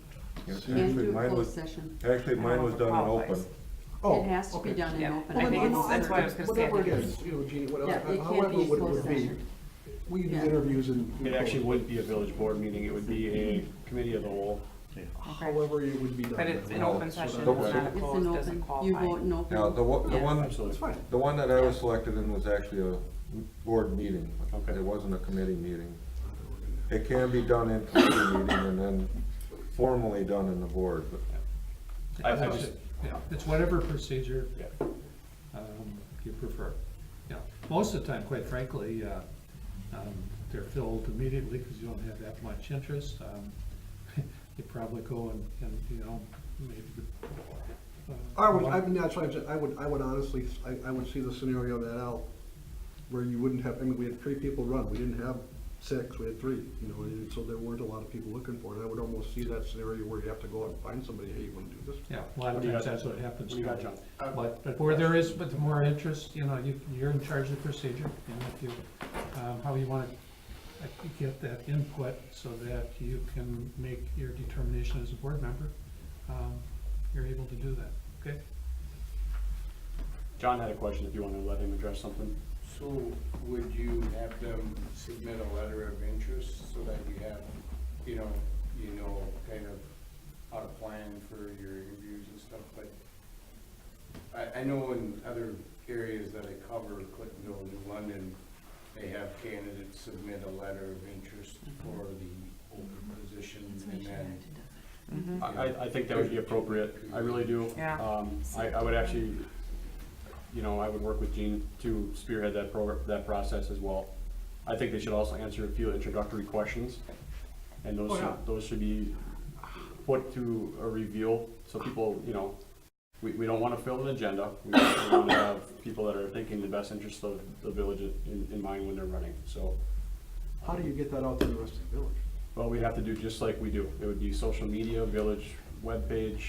Yeah, see- can't Actually, do a mine closed was- session. Actually, mine was done in open. Oh, It has to be okay. done in Yeah. open. I think Well, that's why I was gonna say, I Whatever it think is, Jeannie, Yeah, it can't however be it would closed be, session. we do Yeah. interviews and. It actually wouldn't be a village board meeting, it would be a committee of the whole. Okay. However it would be done. But it's an Well, open that's what session, I The it's would one- not a It's closed, an doesn't open, you qualify. vote in open. Now, the Yes. one, Absolutely. That's fine. the one that I was selected in was actually a board meeting. Okay. It wasn't a committee meeting. It can be done in committee meeting and then formally done in the board, but I just, it's whatever procedure yeah. you prefer. Most of the time, quite frankly, they're filled immediately because you don't have that much interest. You probably go and maybe. That's why I'm saying, I would honestly, I would see the scenario that out, where you wouldn't have, we had 3 people run, we didn't have 6, we had 3, you know, and so there weren't a lot of people looking for it. I would almost see that scenario where you have to go out and find somebody, hey, you wanna do this? Yeah, a lot of times that's what happens. What do you got, John? But where there is, but the more interest, you know, you're in charge of the procedure, and if you, how you wanna get that input so that you can make your determination as a board member, you're able to do that, okay? John had a question, if you want to let him address something. So would you have them submit a letter of interest so that you know, kind of how to plan for your interviews and stuff, but I know in other areas that I cover, Clintonville, New London, they have candidates submit a letter of interest for the open position and then. I think that would be appropriate, I really do. Yeah. I would actually, you know, I would work with Gene to spearhead that process as well. I think they should also answer a few introductory questions, and those should be put to a review, so people, you know, we don't want to fill an agenda. We want to have people that are thinking the best interest of the village in mind when they're running, so. How do you get that out to the rest of the village? Well, we'd have to do just like we do. It would be social media, village webpage,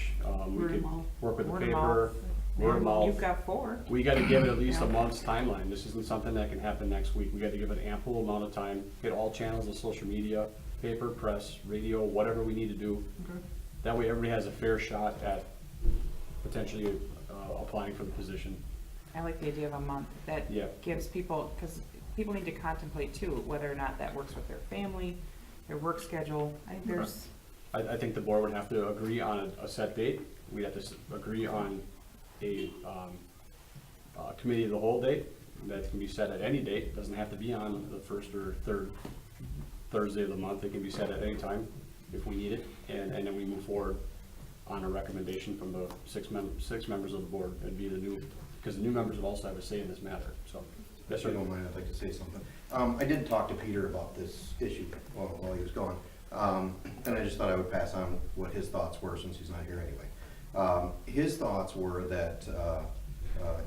we Word of could mouth. work with the Word of paper, word of mouth. You've got 4. We gotta give it at least a month's timeline. This isn't something that can happen next week. We gotta give it ample amount of time, get all channels of social media, paper, press, radio, whatever we need to do. That way everybody has a fair shot at potentially applying for the position. I like the idea of a month. That Yeah. gives people, because people need to contemplate too, whether or not that works with their family, their work schedule. I think there's, I think the board would have to agree on a set date. We'd have to agree on a committee of the whole date that can be set at any date. Doesn't have to be on the first or third Thursday of the month. It can be set at any time if we need it. And then we move forward on a recommendation from the six members of the board. It'd be because the new members would also have a say in this matter, so. If you don't mind, I'd like to say something. I did talk to Peter about this issue while he was gone, and I just thought I would pass on what his thoughts were since he's not here anyway. His thoughts were that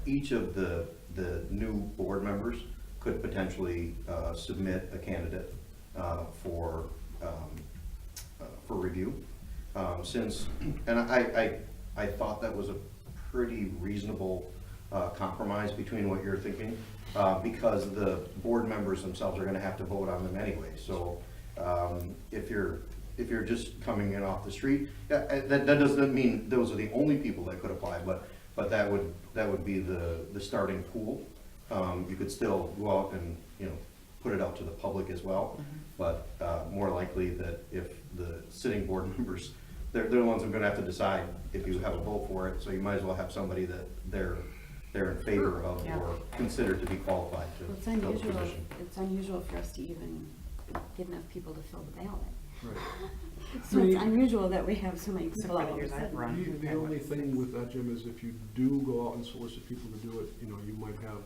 each of the new board members could potentially submit a candidate for review. And I thought that was a pretty reasonable compromise between what you're thinking, because the board members themselves are gonna have to vote on them anyway. So if you're just coming in off the street, that doesn't mean those are the only people that could apply, but that would be the starting pool. You could still go out and, you know, put it out to the public as well, but more likely that if the sitting board members, they're the ones who are gonna have to decide if you have a vote for it, so you might as well have somebody that they're in favor of or considered to be qualified to Well, it's fill the unusual, position. it's unusual for us to even get enough people to fill the ballot. Right. So it's unusual that we have so many people all of a years I've sudden. run. The only thing with that, Jim, is if you do go out and solicit people to do it, you know, you might have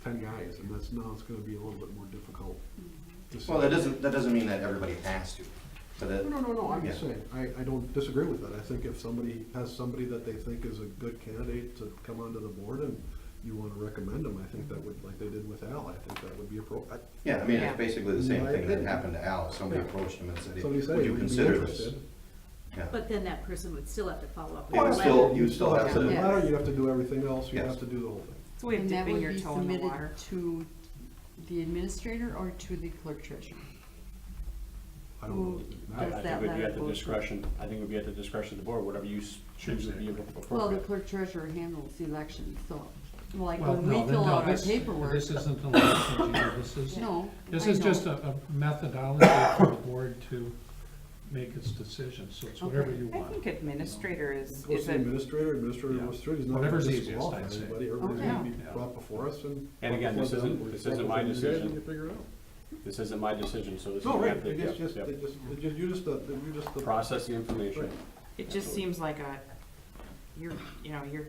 10 guys, and it's gonna be a little bit more difficult to say. Well, that doesn't mean that everybody has to, but that, No, I'm Yeah. just saying, I don't disagree with that. I think if somebody has somebody that they think is a good candidate to come onto the board and you wanna recommend them, I think that would, like they did with Al, I think that would be appropriate. yeah, I mean, Yeah. it's basically the same My thing that opinion. happened to Al. Somebody Yeah. approached him and said, Somebody said, would you would you be consider this? interested? Yeah. But then that person would still have to follow up They would with a still- letter. you still have to. to- Letter, you have to do everything else, you Yes. have to do the whole thing. it's a way of And that dipping would your be toe in the water. submitted to the administrator or to the clerk treasurer? I don't know. Who Now, does I think that it would be letter at the go to? discretion, I think it would be at the discretion of the board, whatever you choose would be appropriate. Well, the clerk treasurer handles the election, so, like Well, when no, we fill out our this- paperwork. This isn't an election year, this is, No. this I is know. just a methodology for the board to make its decision, so it's whatever Okay. you I want. think administrator Goes is to the a, administrator Yeah. goes through, he's not gonna Whatever's easiest, disqualify I'd say. anybody, everybody's Okay. gonna be Yeah. brought before us and. And again, this before them, isn't- we're this isn't before my them, you guys decision. need to figure it out. This isn't my decision, so this is. No, what we right, have to- it's just, yep. you're just the. Process the information. Right. it just seems like you're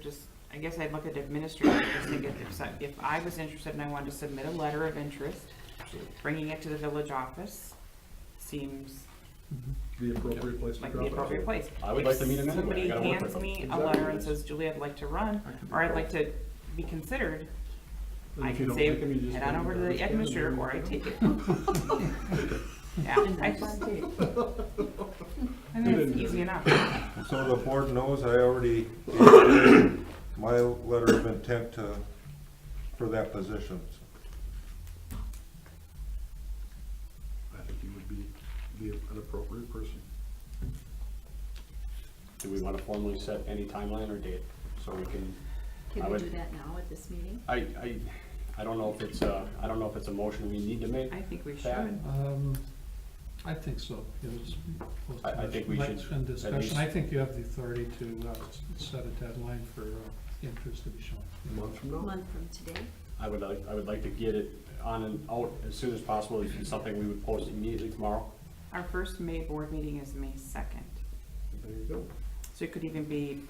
just, I guess I'd look at administrator and just think if I was interested and I wanted to submit a letter of interest, bringing it to the village office seems The appropriate place to like drop the it. appropriate place. I would like to meet him anyway. Somebody I gotta work hands with him. me a Exactly. letter and says, Julie, I'd like to run, or I'd like to be considered, And I if you can don't say, like 'em, you just head put on 'em over in to the the garbage administrator, can or I and take it. Yeah, And I that's just, on tape. I mean, it's easy enough. So the board knows I already gave my letter of intent for that position. I think you would be an appropriate person. Do we wanna formally set any timeline or date, so we can, I Can we would- do that now at this meeting? I don't know if it's a motion we need to make. I think we Pat? should. I think so. It was supposed to I think we be should in at least- discussion. I think you have the authority to set a deadline for interest to be shown. A month from A now? month from today? I would like to get it on and out as soon as possible. It's something we would post immediately tomorrow. Our first May board meeting is May 2nd, There you go. so it could even be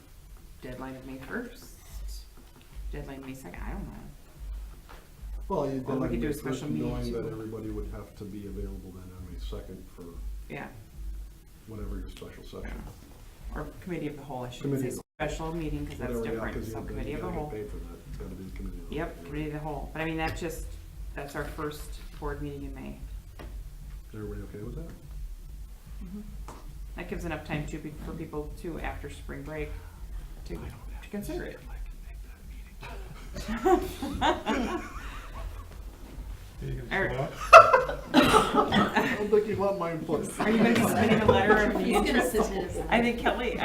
deadline of May 1st, deadline May 2nd, I don't know. Well, you Or we then could do a first special meeting knowing that too. everybody would have to be available then on May 2nd for Yeah, whatever your special session. or committee of the whole, I should Committee say, of the- special meeting, because that's Whatever, yeah, different, 'cause so you- committee of the you gotta whole. get paid for that. It's gotta be the committee of the Yep, whole. committee of the whole, but I mean, that's our first board meeting in May. Is everybody okay with that? That gives enough time to, for people to, after spring break, to consider it. Are you gonna Eric. show up? I don't think you want my input. Are you gonna be submitting a letter of He's gonna interest? sit in his. I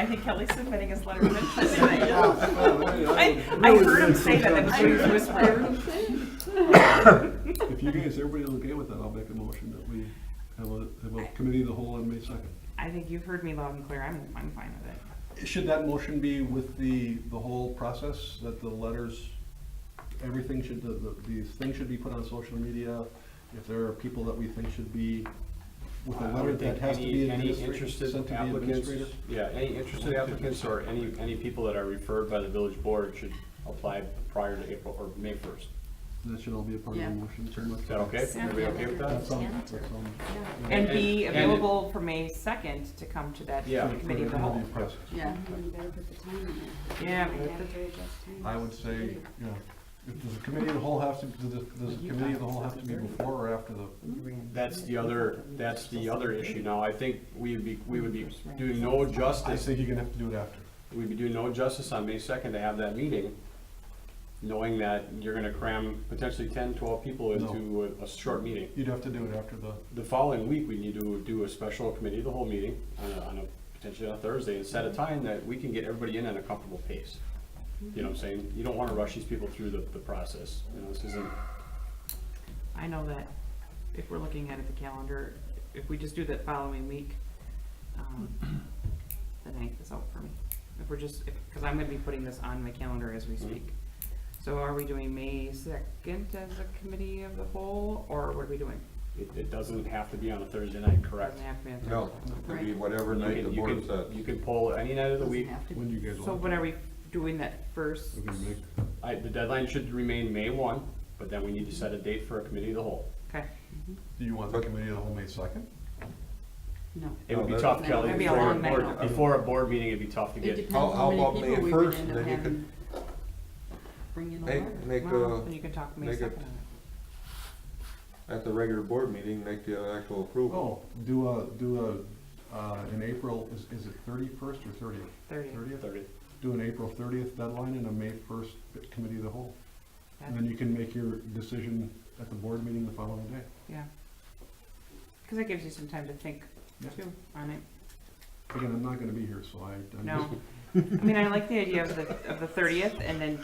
think Kelly's submitting his letter of interest tonight. I heard him say that, that's what he was whispering. If you guys, everybody's okay with that, I'll make a motion that we have a committee of the whole on May 2nd. I think you've heard me loud and clear, I'm fine with it. Should that motion be with the whole process, that the letters, everything should, these things should be put on social media? If there are people that we think should be with a I letter would that think has to be any administrated, interested sent to the applicants, administrator? yeah, any interested applicants or any people that are referred by the village board should apply prior to April or May 1st. That should all be a part of Yeah. the motion. Is that okay? Yeah. Everybody okay with that? That sounds, Intent that or- sounds. And be And- available for May 2nd to come to that Yeah. committee of the whole. Process. Yeah. Yeah. I would say, yeah, does the committee of the whole have to, does the committee of the whole have to be before or after the? That's the other issue now. I think we would be doing no I justice, think you're gonna have to do it after. we'd be doing no justice on May 2nd to have that meeting, knowing that you're gonna cram potentially 10, 12 people into a short meeting. You'd have to do it after the, The following week, we need to do a special committee of the whole meeting on a potentially on a Thursday, and set a time that we can get everybody in at a comfortable pace. You know what I'm saying? You don't wanna rush these people through the process, you know, this isn't, I know that if we're looking at the calendar, if we just do that following week, the 9th is out for me. If we're just, because I'm gonna be putting this on my calendar as we speak. So are we doing May 2nd as a committee of the whole, or what are we doing? it doesn't have to be on a Thursday night, correct? Doesn't have to be on No, Thursday. it could be whatever You night can- the you board can- sets. You can pull any night of the week. Doesn't have to when be. do you guys So want? when are we doing that first? We're gonna make, The deadline should remain May 1, but then we need to set a date for a committee of the whole. Okay, do you want the committee of the whole May 2nd? No. It would be No, tough, that- Kelly, That'd be a before a long night. board, before a board meeting, it'd be tough to It get. depends How how about many May people we would 1st, end up then you could having bring in a letter. Make well, then you can talk May make 2nd it- on at the regular board meeting, make the actual approval. Oh, in April, is it 31st or 30th? it. 30th. 30th. Do an April 30th deadline and a May 1st committee of the whole. And then you can make your decision at the board meeting the following day. Yeah. Because that gives you some time to think Yeah. too on it. Again, I'm not gonna be here, so I'm No. just. I mean, I like the idea of the 30th and then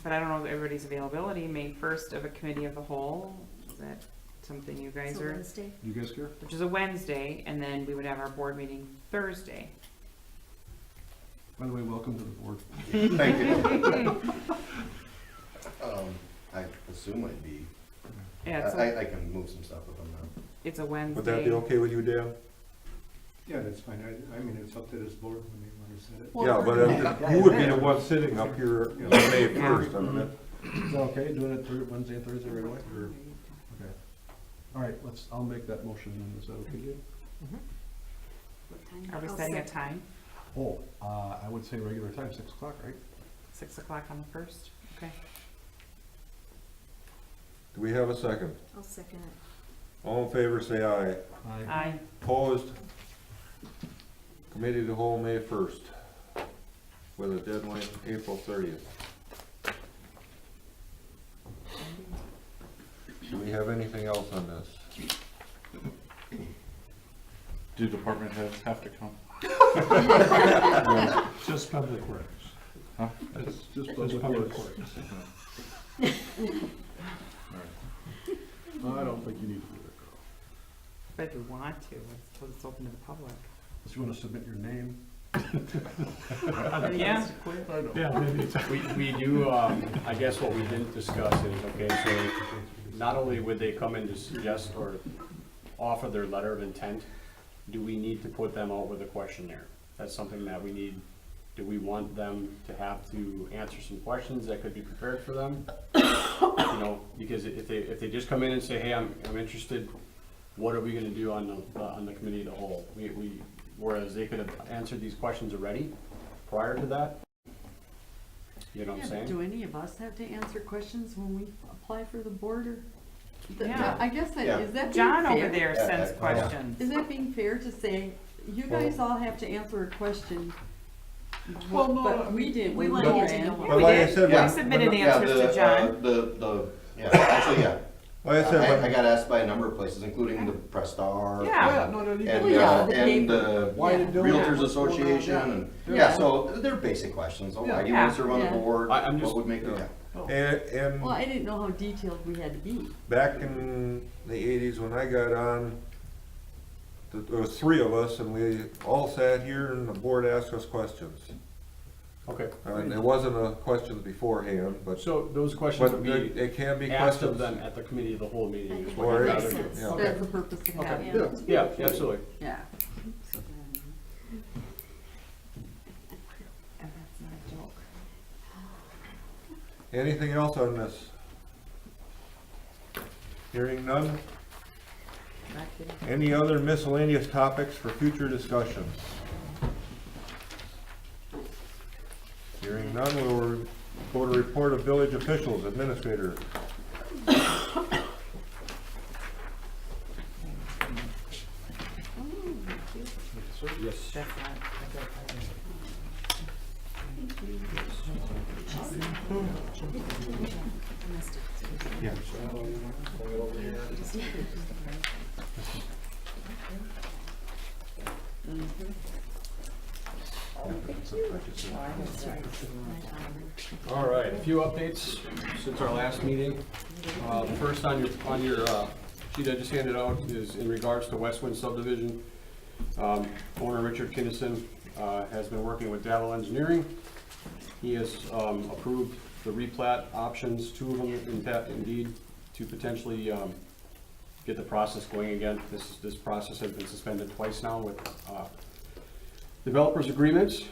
but I don't know everybody's availability, May 1st of a committee of the whole. Is that something you guys So are, Wednesday? You guys care? which is a Wednesday, and then we would have our board meeting Thursday. By the way, welcome to the board. Thank you. I assume I'd be, Yeah, I can move some stuff with them now. it's a Wednesday. Would that be okay with you, Dan? Yeah, that's fine. I mean, it's up to this board when they want to set it. Well, Yeah, we're but you would be the one sitting up here on May 1st, I mean, Is that okay, doing it Wednesday and Thursday right away, or? Okay. All right, I'll make that motion then, is that okay, Jim? What time? Are we I'll setting a set- time? Oh, I would say regular time, 6 o'clock, right? 6 o'clock on the 1st? Okay. Do we have a second? I'll second it. All in favor, say aye. Aye. Opposed? Committee to hold May 1st with a deadline April 30th. Do we have anything else on this? Do department heads have to come? Just public works. Huh? Just Just public public works. works. I don't think you need to do that, Carl. But if you want to, it's open to the public. Unless you wanna submit your name. Yeah. I know. Yeah, maybe it's. We do, I guess what we didn't discuss is, okay, so not only would they come in to suggest or offer their letter of intent, do we need to put them out with a questionnaire? That's something that we need. Do we want them to have to answer some questions that could be prepared for them? You know, because if they just come in and say, hey, I'm interested, what are we gonna do on the committee of the whole? Whereas they could have answered these questions already prior to that. You know what I'm Yeah, but saying? do any of us have to answer questions when we apply for the board, or? Yeah. I guess that, Yeah. is that being John over fair? there Yeah, sends yeah. questions. Is that being fair to say, you guys all have to answer a question? Well, no, But we didn't. We when wanna were get to in. know But we like I did. said, Yeah. when- Submitted when- answers to John. Actually, yeah. Like I said, I got asked by a number of places, including the Press Star. Yeah. No, you And, Well, yeah, the and paper. the Why you doing it? Realtors What's going on? Association, Yeah. and, Yeah. yeah, so they're basic questions. Oh, why do you Yeah. want to serve on the Yeah. board? I'm just- What would make you, yeah. yeah. and Well, I didn't know how detailed we had to be. back in the 80s when I got on, there was 3 of us and we all sat here and the board asked us questions. Okay. It wasn't a questions beforehand, but So those questions but would be it can be asked questions. of them at the committee of the whole meeting. is what Or you'd it- rather do. Makes sense. Yeah. That's the purpose of Okay. having Yeah. it. Yeah, absolutely. Yeah. And that's not a joke. Anything else on this? Hearing none? Any other miscellaneous topics for future discussion? Hearing none, we'll go to report of village officials, administrator. Yes. That's not. Yeah. All right, a few updates since our last meeting. First on your sheet I just handed out is in regards to Westwind subdivision. Owner Richard Kinnison has been working with Davil Engineering. He has approved the replat options, 2 of them indeed, to potentially get the process going again. This process has been suspended twice now with developers agreements.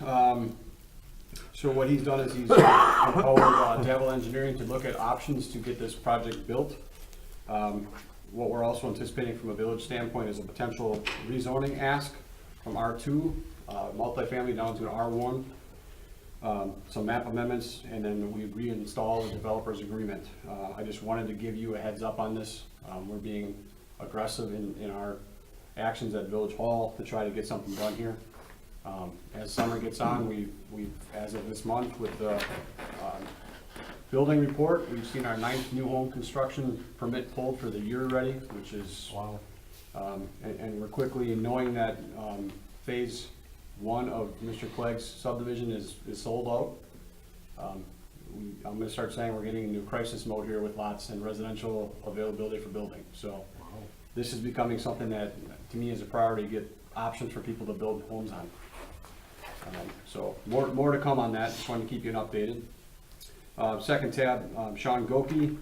So what he's done is he's empowered Davil Engineering to look at options to get this project built. What we're also anticipating from a village standpoint is a potential rezoning ask from R2, multifamily down to an R1. Some map amendments, and then we reinstall the developer's agreement. I just wanted to give you a heads up on this. We're being aggressive in our actions at Village Hall to try to get something done here. As summer gets on, we've, as of this month, with the building report, we've seen our 9th new home construction permit pulled for the year already, which is, Wow. and we're quickly knowing that phase 1 of Mr. Clegg's subdivision is sold out. I'm gonna start saying we're getting into crisis mode here with lots and residential availability for building. So this is becoming something that, to me, is a priority, to get options for people to build homes on. So more to come on that, just wanted to keep you updated. Second tab, Sean Goki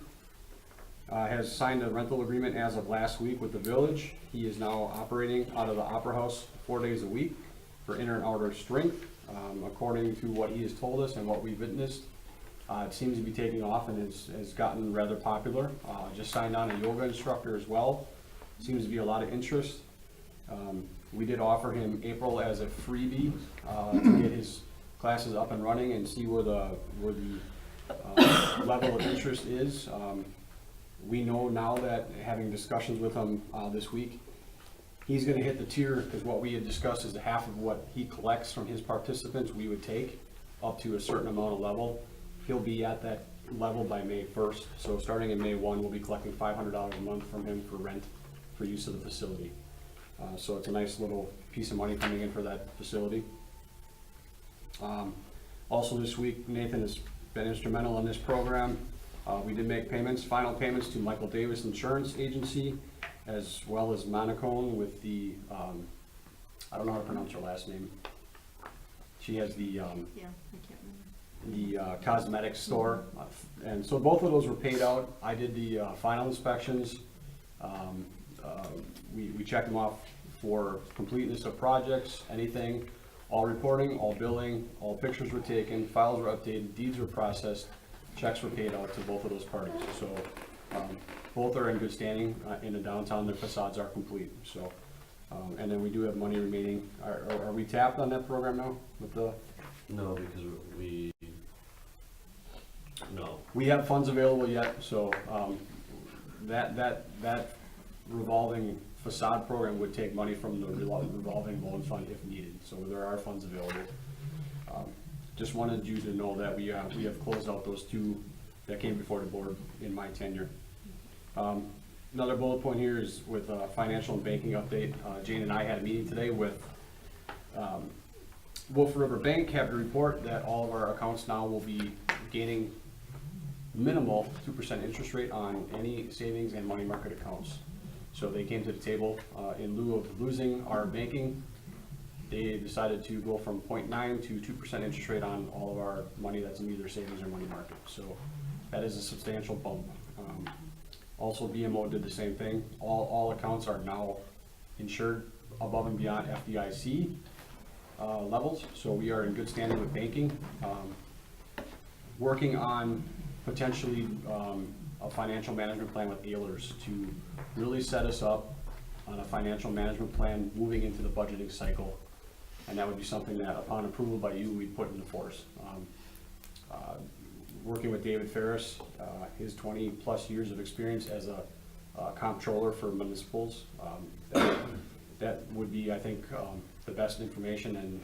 has signed a rental agreement as of last week with the village. He is now operating out of the Opera House 4 days a week for inner and outer strength. According to what he has told us and what we've witnessed, it seems to be taking off and has gotten rather popular. Just signed on a yoga instructor as well. Seems to be a lot of interest. We did offer him April as a freebie to get his classes up and running and see where the level of interest is. We know now that, having discussions with him this week, he's gonna hit the tier, because what we had discussed is half of what he collects from his participants, we would take up to a certain amount of level. He'll be at that level by May 1st, so starting in May 1, we'll be collecting $500 a month from him for rent, for use of the facility. So it's a nice little piece of money coming in for that facility. Also this week, Nathan has been instrumental in this program. We did make payments, final payments to Michael Davis Insurance Agency, as well as Monocone with the, I don't know how to pronounce her last name. She has the, Yeah, I can't remember. the cosmetics store. And so both of those were paid out. I did the final inspections. We checked them off for completeness of projects, anything, all reporting, all billing, all pictures were taken, files were updated, deeds were processed, checks were paid out to both of those parties. So both are in good standing in the downtown, their facades are complete, so. And then we do have money remaining. Are we tapped on that program now with the? No, because no. We have funds available yet, so that revolving facade program would take money from the revolving loan fund if needed, so there are funds available. Just wanted you to know that we have closed out those two that came before the board in my tenure. Another bullet point here is with a financial and banking update. Jane and I had a meeting today with Wolf River Bank, have to report that all of our accounts now will be gaining minimal 2% interest rate on any savings and money market accounts. So they came to the table in lieu of losing our banking. They decided to go from 0.9 to 2% interest rate on all of our money that's in either savings or money market. So that is a substantial bump. Also, BMO did the same thing. All accounts are now insured above and beyond FDIC levels, so we are in good standing with banking. Working on potentially a financial management plan with Ehlers to really set us up on a financial management plan moving into the budgeting cycle. And that would be something that upon approval by you, we'd put into force. Working with David Ferris, his 20-plus years of experience as a comptroller for municipals, that would be, I think, the best information and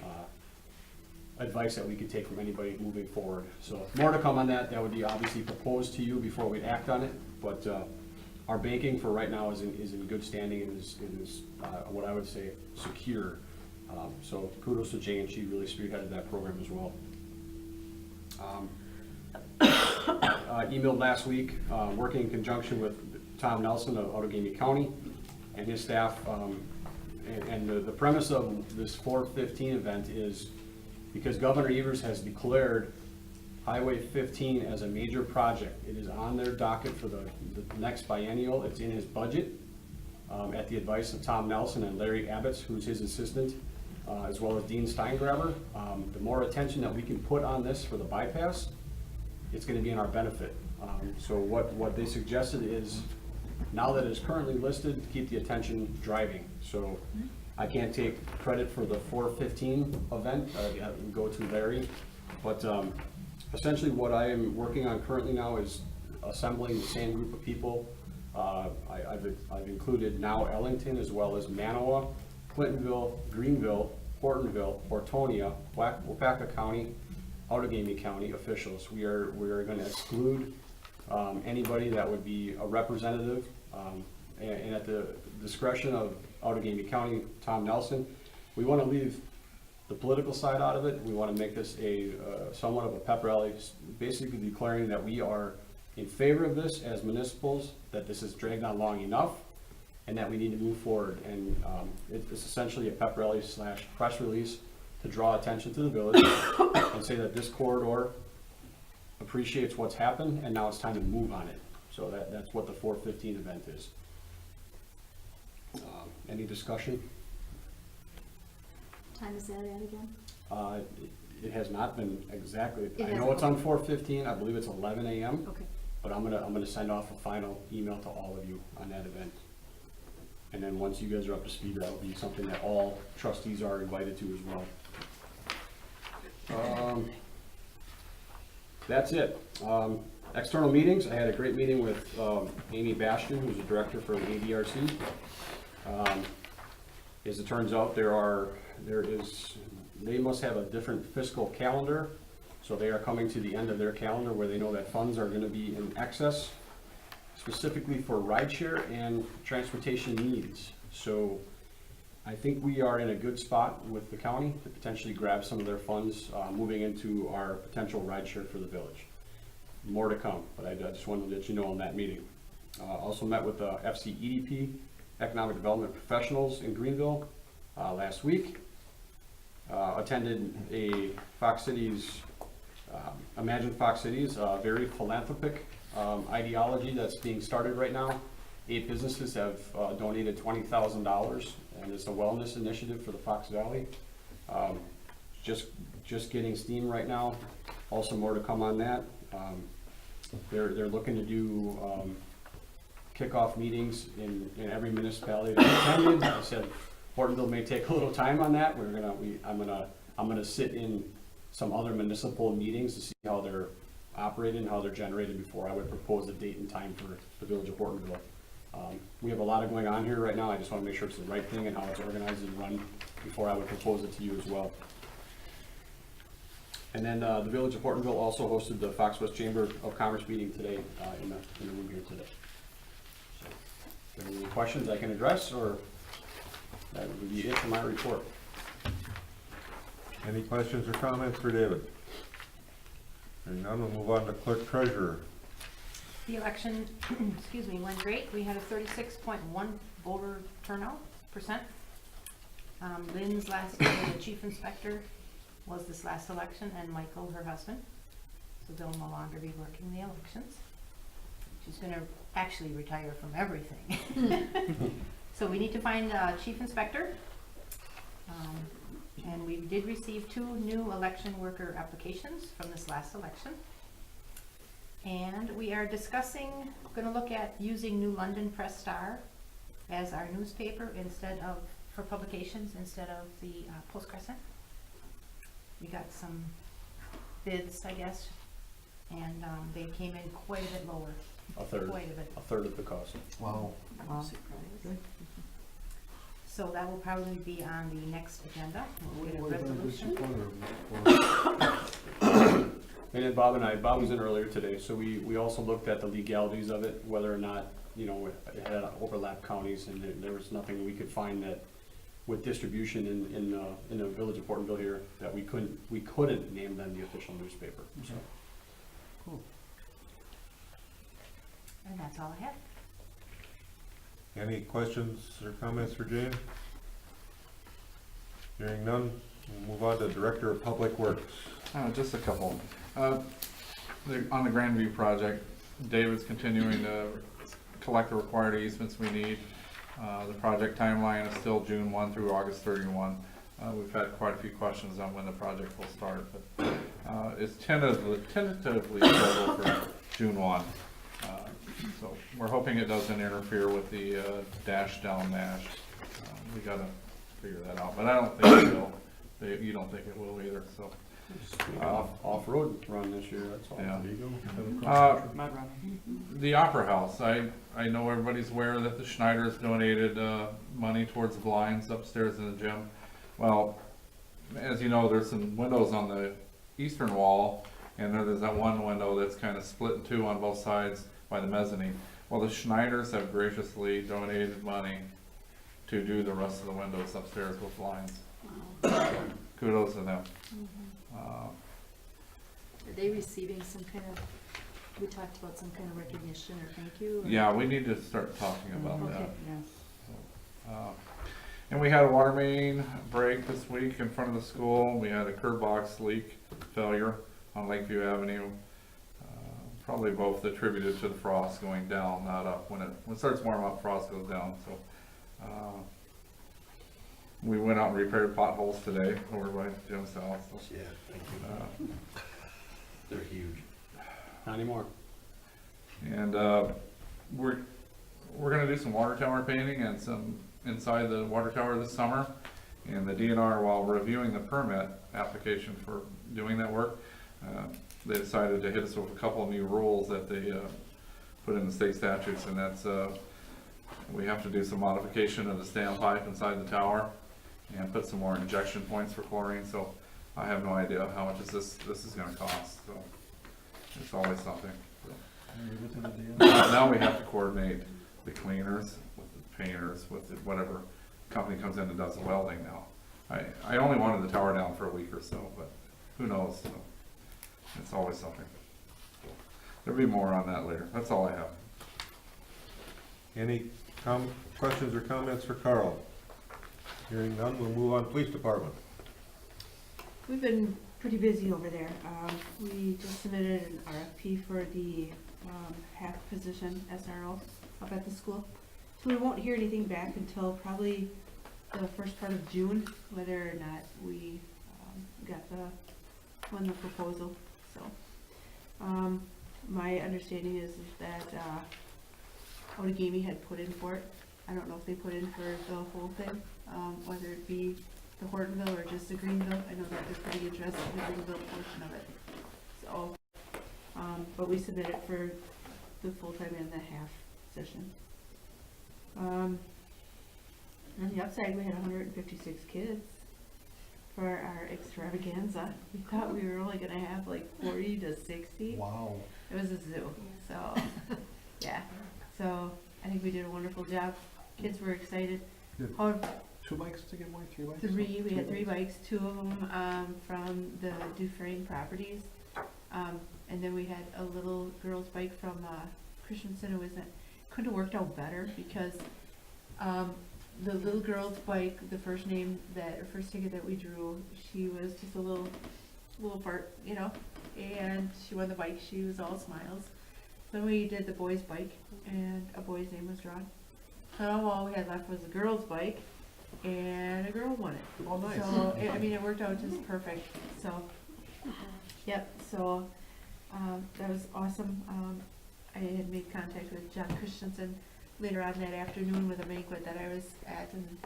advice that we could take from anybody moving forward. So more to come on that. That would be obviously proposed to you before we'd act on it. But our banking for right now is in good standing and is what I would say secure. So kudos to Jane. She really spearheaded that program as well. Emailed last week, working in conjunction with Tom Nelson of Outagamie County and his staff. And the premise of this 415 event is because Governor Evers has declared Highway 15 as a major project. It is on their docket for the next biennial. It's in his budget at the advice of Tom Nelson and Larry Abbotts, who's his assistant, as well as Dean Steingraber. The more attention that we can put on this for the bypass, it's going to be in our benefit. So what they suggested is, now that it's currently listed, keep the attention driving. So I can't take credit for the 415 event, go to Larry, but essentially what I am working on currently now is assembling the same group of people. I've included now Ellington as well as Manawa, Clintonville, Greenville, Hortonville, Hortonia, Wapaka County, Outagamie County officials. We are going to exclude anybody that would be a representative, and at the discretion of Outagamie County, Tom Nelson, we want to leave the political side out of it. We want to make this a somewhat of a pep rally, basically declaring that we are in favor of this as municipals, that this has dragged on long enough, and that we need to move forward. And it's essentially a pep rally / press release to draw attention to the village and say that this corridor appreciates what's happened and now it's time to move on it. So that's what the 415 event is. Any discussion? Time is that at again? It has not been exactly, It I know hasn't. it's on 415, I believe it's 11 a.m. Okay. But I'm gonna send off a final email to all of you on that event. And then once you guys are up to speed, that'll be something that all trustees are invited to as well. That's it. External meetings, I had a great meeting with Amy Bastian, who's the director for the ADRC. As it turns out, they must have a different fiscal calendar, so they are coming to the end of their calendar where they know that funds are gonna be in excess, specifically for rideshare and transportation needs. So I think we are in a good spot with the county to potentially grab some of their funds, moving into our potential rideshare for the village. More to come, but I just wanted to let you know on that meeting. Also met with the FCEDP, Economic Development Professionals in Greenville, last week. Attended a Fox Cities, Imagine Fox Cities, very philanthropic ideology that's being started right now. 8 businesses have donated $20,000, and it's a wellness initiative for the Fox Valley. Just getting steam right now. Also more to come on that. They're looking to do kickoff meetings in every municipality that attended. I said Hortonville may take a little time on that. I'm gonna sit in some other municipal meetings to see how they're operated and how they're generated before I would propose a date and time for the village of Hortonville. We have a lot going on here right now. I just want to make sure it's the right thing and how it's organized and run before I would propose it to you as well. And then the village of Hortonville also hosted the Fox West Chamber of Commerce meeting today in the room here today. So, if there are any questions I can address, or that would be it for my report. Any questions or comments for David? Hearing none, we'll move on to clerk treasurer. The election, excuse me, went great. We had a 36.1 voter turnout percent. Lynn's last year, the chief inspector, was this last election, and Michael, her husband. So they'll no longer be working the elections. She's gonna actually retire from everything. So we need to find a chief inspector. And we did receive 2 new election worker applications from this last election. And we are discussing, gonna look at using New London Press Star as our newspaper for publications instead of the Post Crescent. We got some bids, I guess, and they came in quite a bit lower. A third. Quite a bit. A third of the cost. Wow. So that will probably be on the next agenda. We'll get a What about the resolution. supporter? And then Bob was in earlier today, so we also looked at the legalities of it, whether or not, it had overlap counties, and there was nothing we could find that with distribution in the village of Hortonville here, that we couldn't name them the official newspaper, so. Cool. And that's all I have. Any questions or comments for Jane? Hearing none, we'll move on to Director of Public Works. Just a couple. On the Grandview project, David's continuing to collect the required easements we need. The project timeline is still June 1 through August 31. We've had quite a few questions on when the project will start, but it's tentatively scheduled for June 1. So we're hoping it doesn't interfere with the dash down Nash. We gotta figure that out, but I don't think it will. You don't think it will either, so. Off-road run this year, that's all. Yeah. There you go. Mud run. The Opera House, I know everybody's aware that the Schneiders donated money towards the blinds upstairs in the gym. Well, as you know, there's some windows on the eastern wall, and there's that one window that's kind of split in 2 on both sides by the mezzanine. Well, the Schneiders have graciously donated money to do the rest of the windows upstairs with blinds. Kudos to them. Are they receiving some kind of, we talked about some kind of recognition or thank you? Or? Yeah, we need to start talking about Okay. that. Yes. And we had a water main break this week in front of the school. We had a curb box leak failure on Lakeview Avenue. Probably both attributed to the frost going down, not up. When it starts warming up, frost goes down. So we went out and repaired potholes today over by Jim's house. So, Yeah, thank you. They're huge. Not anymore. And we're gonna do some water tower painting and some inside the water tower this summer. And the DNR, while reviewing the permit application for doing that work, they decided to hit us with a couple of new rules that they, put in the state statutes, and that's, we have to do some modification of the standpipe inside the tower and put some more injection points for chlorine, so I have no idea how much this is gonna cost, so it's always something. So. Now we have to coordinate the cleaners with the painters, with the whatever company comes in and does the welding now. I only wanted the tower down for a week or so, but who knows, so it's always something. There'll be more on that later, that's all I have. Any questions or comments for Carl? Hearing none, we'll move on. Police Department. We've been pretty busy over there. We just submitted an RFP for the half position SRO up at the school. So we won't hear anything back until probably the first part of June, whether or not we won the proposal. So my understanding is that Outagamie had put in for it. I don't know if they put in for the whole thing, whether it be the Hortonville or just the Greenville. I know that they're pretty interested in the Greenville portion of it. So, but we submitted for the full-time and the half position. On the upside, we had 156 kids for our extravaganza. We thought we were only gonna have like 40 to 60. Wow. It was a zoo, so, yeah. So, I think we did a wonderful job. Kids were excited. Good. However, 2 bikes to give away, 3 bikes? we had 3 bikes, 2 of them, from the Dufresne properties. And then we had a little girl's bike from, Christensen, who couldn't have worked out better because, the little girl's bike, the first ticket that we drew, she was just a little part, you know, and she won the bike. She was all smiles. Then we did the boy's bike, and a boy's name was drawn. So all we had left was a girl's bike, and a girl won it. Oh, nice. So, it worked out just perfect, so, yep, so, that was awesome. I had made contact with John Christensen later on that afternoon with a banquet that I was at, and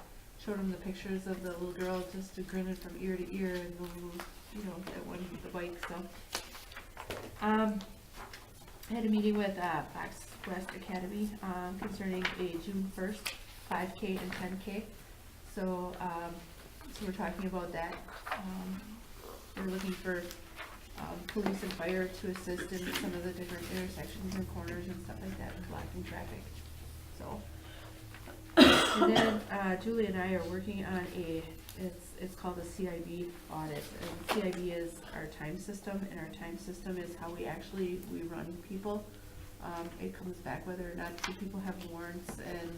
showed him the pictures of the little girl just grinning from ear to ear, and the little, that won the bike, so. I had a meeting with, Fox West Academy, concerning a June 1st 5K and 10K. So we're talking about that. We're looking for police and fire to assist in some of the different intersections and corners and stuff like that, and blocking traffic. So, and then Julie and I are working on it's called a CIB audit. And CIB is our time system, and our time system is how we run people. It comes back whether or not people have warrants, and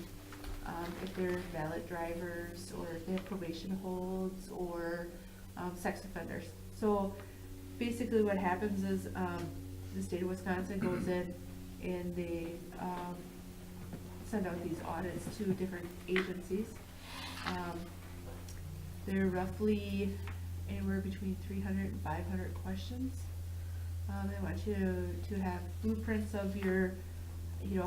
if they're valid drivers, or if they have probation holds, or sex offenders. So basically what happens is the state of Wisconsin goes in and they send out these audits to different agencies. They're roughly anywhere between 300 and 500 questions. They want you to have blueprints of your,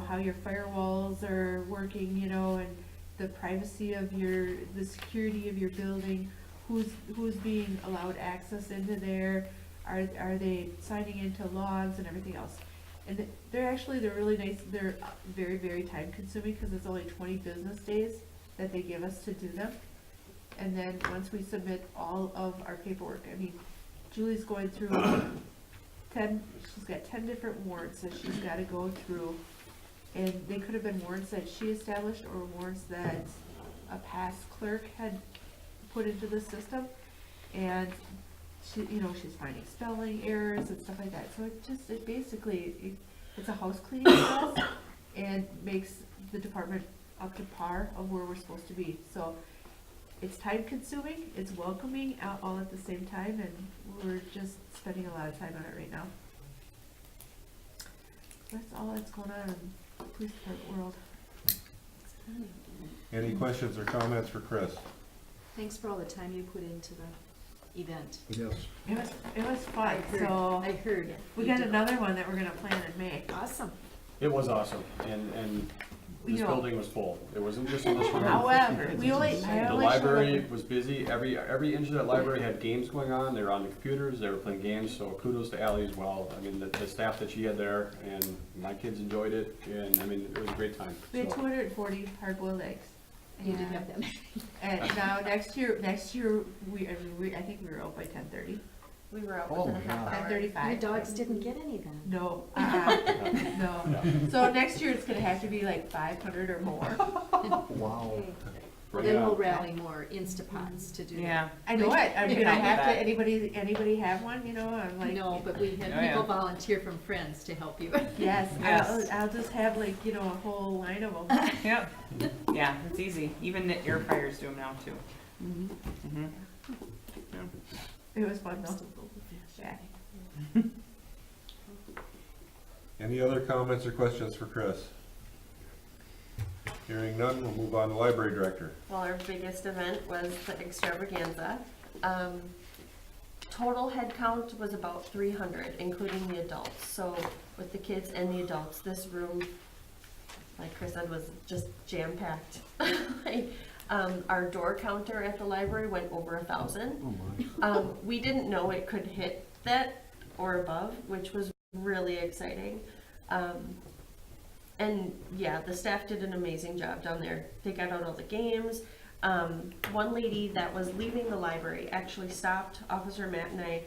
how your firewalls are working, and the privacy of the security of your building, who's being allowed access into there, are they signing into logs and everything else. And they're really nice. They're very, very time consuming because it's only 20 business days that they give us to do them. And then once we submit all of our paperwork, Julie's going through she's got 10 different warrants that she's got to go through. And they could have been warrants that she established or warrants that a past clerk had put into the system. And she's finding spelling errors and stuff like that. So it's a house cleaning process and makes the department up to par of where we're supposed to be. So it's time consuming, it's welcoming all at the same time, and we're just spending a lot of time on it right now. That's all that's going on in the police department world. Any questions or comments for Chris? Thanks for all the time you put into the event. Yes. It was fun, so I heard. we got another one that we're gonna plan in May. Awesome. It was awesome, and this know, building was full. It wasn't just in this room. however, I The only showed library up- was busy. Every inch of that library had games going on. They were on the computers, they were playing games, so kudos to Ally as well. I mean, the staff that she had there, and my kids enjoyed it, and I mean, it was a great time. We had So, 240 hard-boiled eggs. You didn't have that many. And now next year, I think we were out by 10:30. We were out Oh, within a half yeah. hour. 10:35. Your dogs didn't get any then? No, no. So next year it's gonna have to be like 500 or more. Wow. Well, then we'll rally more Instapots to do that. Yeah. I know it. I'm gonna Yeah. have to, anybody have one, you know, I'm like. No, but we had Oh, yeah. people volunteer from friends to help you. Yes, Yes. I'll just have like, you know, a whole line of them. Yep. Yeah, it's easy. Even the air fryers do them now too. Mm-hmm. It was fun though. Yeah. Any other comments or questions for Chris? Hearing none, we'll move on to library director. Well, our biggest event was the extravaganza. Total head count was about 300, including the adults. So with the kids and the adults, this room, like Chris said, was just jam-packed. Our door counter at the library went over 1,000. Oh my. We didn't know it could hit that or above, which was really exciting. And yeah, the staff did an amazing job down there. They got out all the games. One lady that was leaving the library actually stopped Officer Matt and I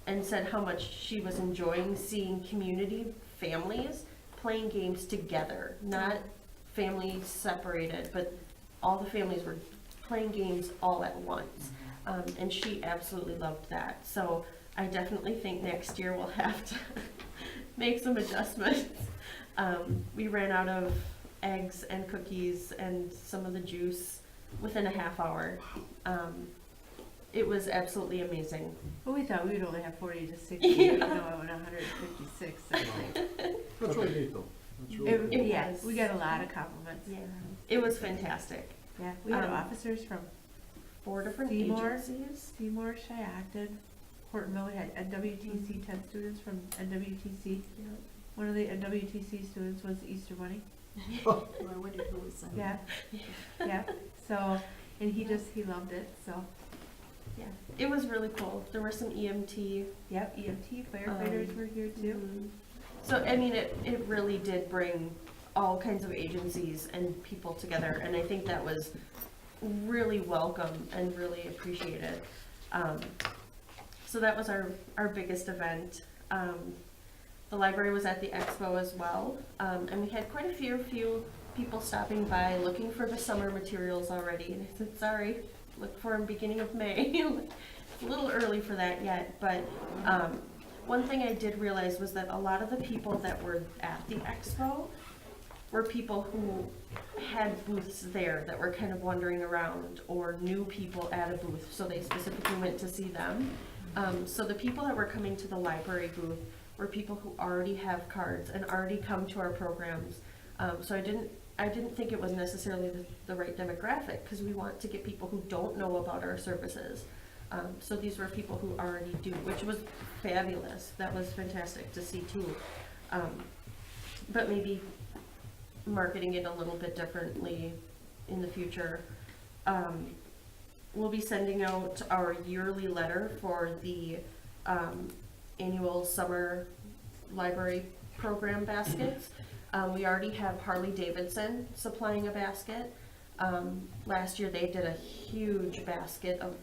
and said how much she was enjoying seeing community families playing games together, not families separated, but all the families were playing games all at once. And she absolutely loved that. So I definitely think next year we'll have to make some adjustments. We ran out of eggs and cookies and some of the juice within a half hour. It was absolutely amazing. But we thought we would only have 40 to 60, you know, and 156, I think. That's really neat though. That's really It, cool. yeah, we got a lot of compliments. Yeah, it was fantastic. Yeah, we had Um, officers from 4 different Seymour. agencies. Seymour, Shiocton, Hortonville, we had NWTC, 10 students from NWTC. One of the NWTC students was the Easter Bunny. Oh, I wondered who was on. Yeah, yeah, so, and he loved it, so, Yeah, it was really cool. There were some EMT. yep, EMT firefighters were here too. Mhm. So, I mean, it really did bring all kinds of agencies and people together, and I think that was really welcome and really appreciated. So that was our biggest event. The library was at the expo as well, and we had quite a few people stopping by looking for the summer materials already, and I said, sorry, look for them beginning of May. It's a little early for that yet, but one thing I did realize was that a lot of the people that were at the expo were people who had booths there that were kind of wandering around or knew people at a booth, so they specifically went to see them. So the people that were coming to the library booth were people who already have cards and already come to our programs. So I didn't think it was necessarily the right demographic, because we want to get people who don't know about our services. So these were people who already do, which was fabulous. That was fantastic to see too. But maybe marketing it a little bit differently in the future. We'll be sending out our yearly letter for the annual summer library program baskets. We already have Harley Davidson supplying a basket. Last year they did a huge basket of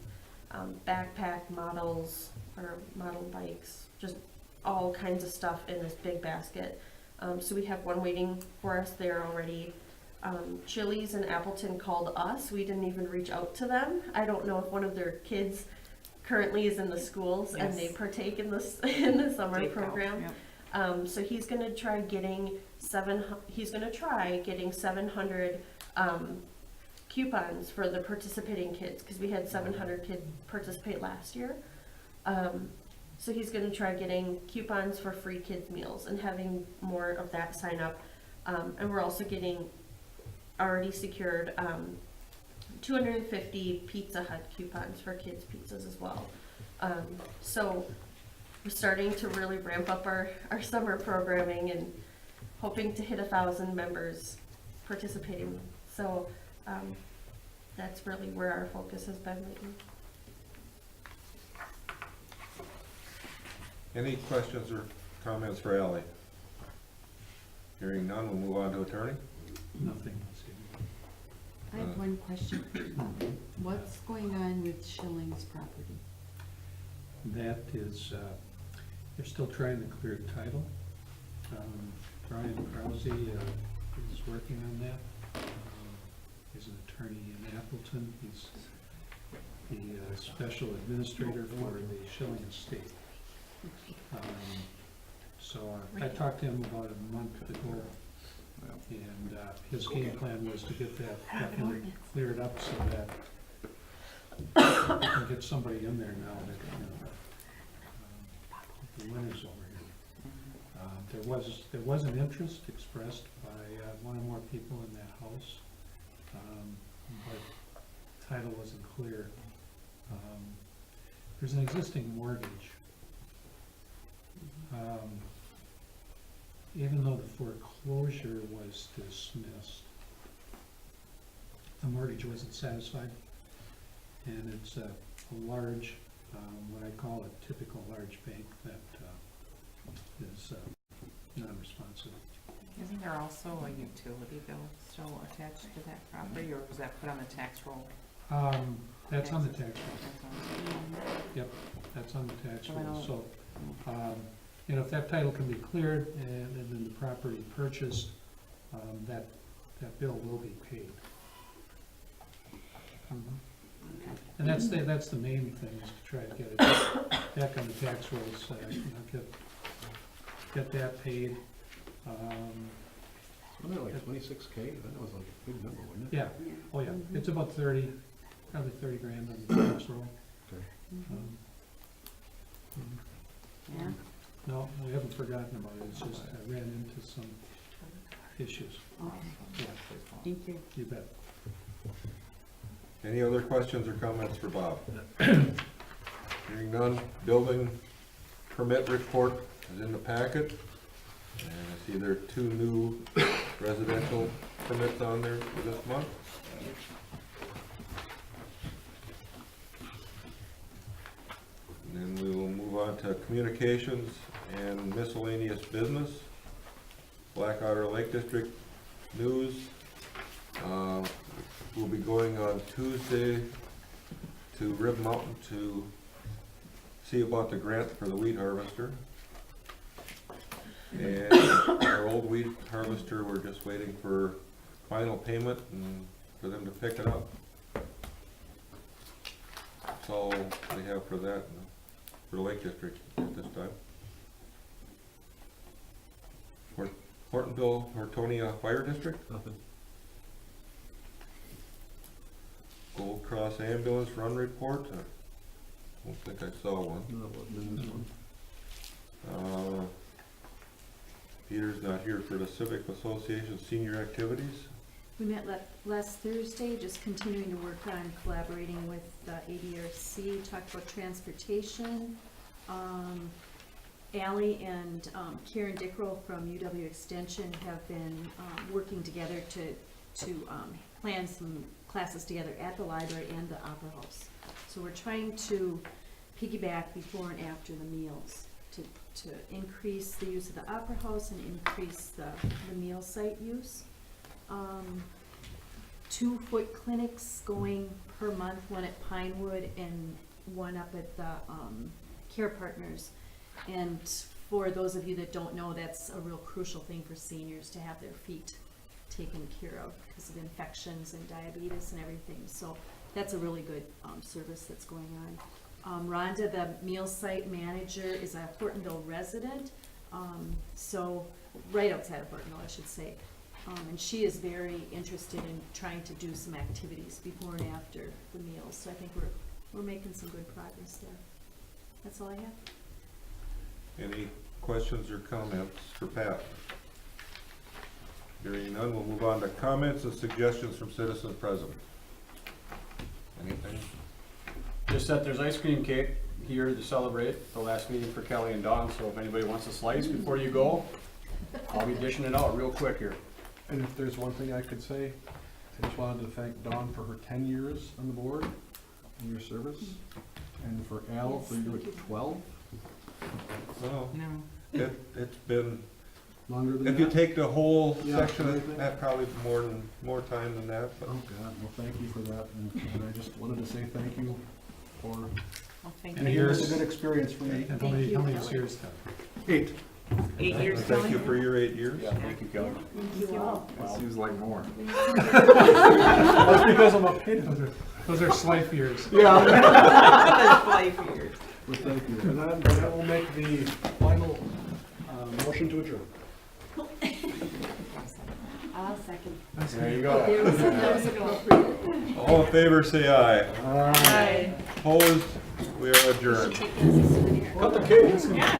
backpack models or model bikes, just all kinds of stuff in this big basket. So we have one waiting for us there already. Chili's in Appleton called us. We didn't even reach out to them. I don't know if one of their kids currently is in the schools and they Yes. partake in this in the summer Take out, program. yep. So he's gonna try getting 700 coupons for the participating kids, because we had 700 kids participate last year. So he's gonna try getting coupons for free kids meals and having more of that sign up. And we're also getting already secured 250 Pizza Hut coupons for kids pizzas as well. So we're starting to really ramp up our summer programming and hoping to hit 1,000 members participating. So, that's really where our focus has been lately. Any questions or comments for Ally? Hearing none, we'll move on to attorney. Nothing else here. I have one question. What's going on with Schilling's property? That is, they're still trying to clear title. Brian Krause is working on that. He's an attorney in Appleton. He's the special administrator for the Schilling estate. So I talked to him about a month ago, and his game plan was to get that definitely cleared up so that we can get somebody in there now that, the winter's over here. There was an interest expressed by one or more people in that house, but title wasn't clear. There's an existing mortgage. Even though the foreclosure was dismissed, the mortgage wasn't satisfied, and it's a large, what I call a typical large bank that is non-responsive. Isn't there also a utility bill still attached to that property, or was that put on the tax roll? That's on the tax roll. Yep, that's on the tax roll. So, if that title can be cleared and then the property purchased, that bill will be paid. And that's the main thing, is to try to get it back on the tax rolls, get that paid. Wasn't it like 26K? That was like a big number, wasn't it? Yeah, oh yeah, it's about probably 30 grand on the tax roll. Okay. Yeah. No, we haven't forgotten about it, it's just I ran into some issues. Okay. Yeah, Thank you. you bet. Any other questions or comments for Bob? Hearing none, building permit report is in the packet. And I see there are 2 new residential permits on there for this month. And then we will move on to communications and miscellaneous business. Black Otter Lake District news. We'll be going on Tuesday to Rib Mountain to see about the grant for the wheat harvester. And our old wheat harvester, we're just waiting for final payment and for them to pick it up. That's all we have for that, for the Lake District at this time. Hortonville, Hortonia Fire District. Nothing. Gold Cross Ambulance Run Report. I don't think I saw one. No, it wasn't in this one. Peter's not here for the Civic Association senior activities. We met last Thursday, just continuing to work on collaborating with ADRC, talked about transportation. Ally and Karen Dickrell from UW Extension have been working together to plan some classes together at the library and the Opera House. So we're trying to piggyback before and after the meals to increase the use of the Opera House and increase the meal site use. 2 foot clinics going per month, one at Pinewood and one up at the Care Partners. And for those of you that don't know, that's a real crucial thing for seniors to have their feet taken care of because of infections and diabetes and everything. So that's a really good service that's going on. Rhonda, the meal site manager, is a Hortonville resident, so right outside of Hortonville, I should say. And she is very interested in trying to do some activities before and after the meals. So I think we're making some good progress there. That's all I have. Any questions or comments for Pat? Hearing none, we'll move on to comments and suggestions from citizens present. Anything? Just that there's ice cream cake here to celebrate the last meeting for Kelly and Dawn, so if anybody wants a slice before you go, I'll be dishing it out real quick here. And if there's one thing I could say, I just wanted to thank Dawn for her 10 years on the board and your service, and for Al for your 12, Well, No. it's been, longer than if you that. take the whole Yeah, section, everything. that probably more time than that, but. Oh, God, well, thank you for that, and I just wanted to say thank you for, Well, thank And you. here's- it's a good experience for me. And how many years then? 8. 8 years. Thank you for your 8 years. Yeah, thank you, Kelly. Thank you all. It seems like more. That's because I'm a kid. Those are life years. Yeah. That's 5 years. Well, thank you. And then that will make the final motion to adjourn. I'll second. There you go. That was appropriate. All in favor, say aye. Hi. Opposed, we are adjourned. Cut the cake.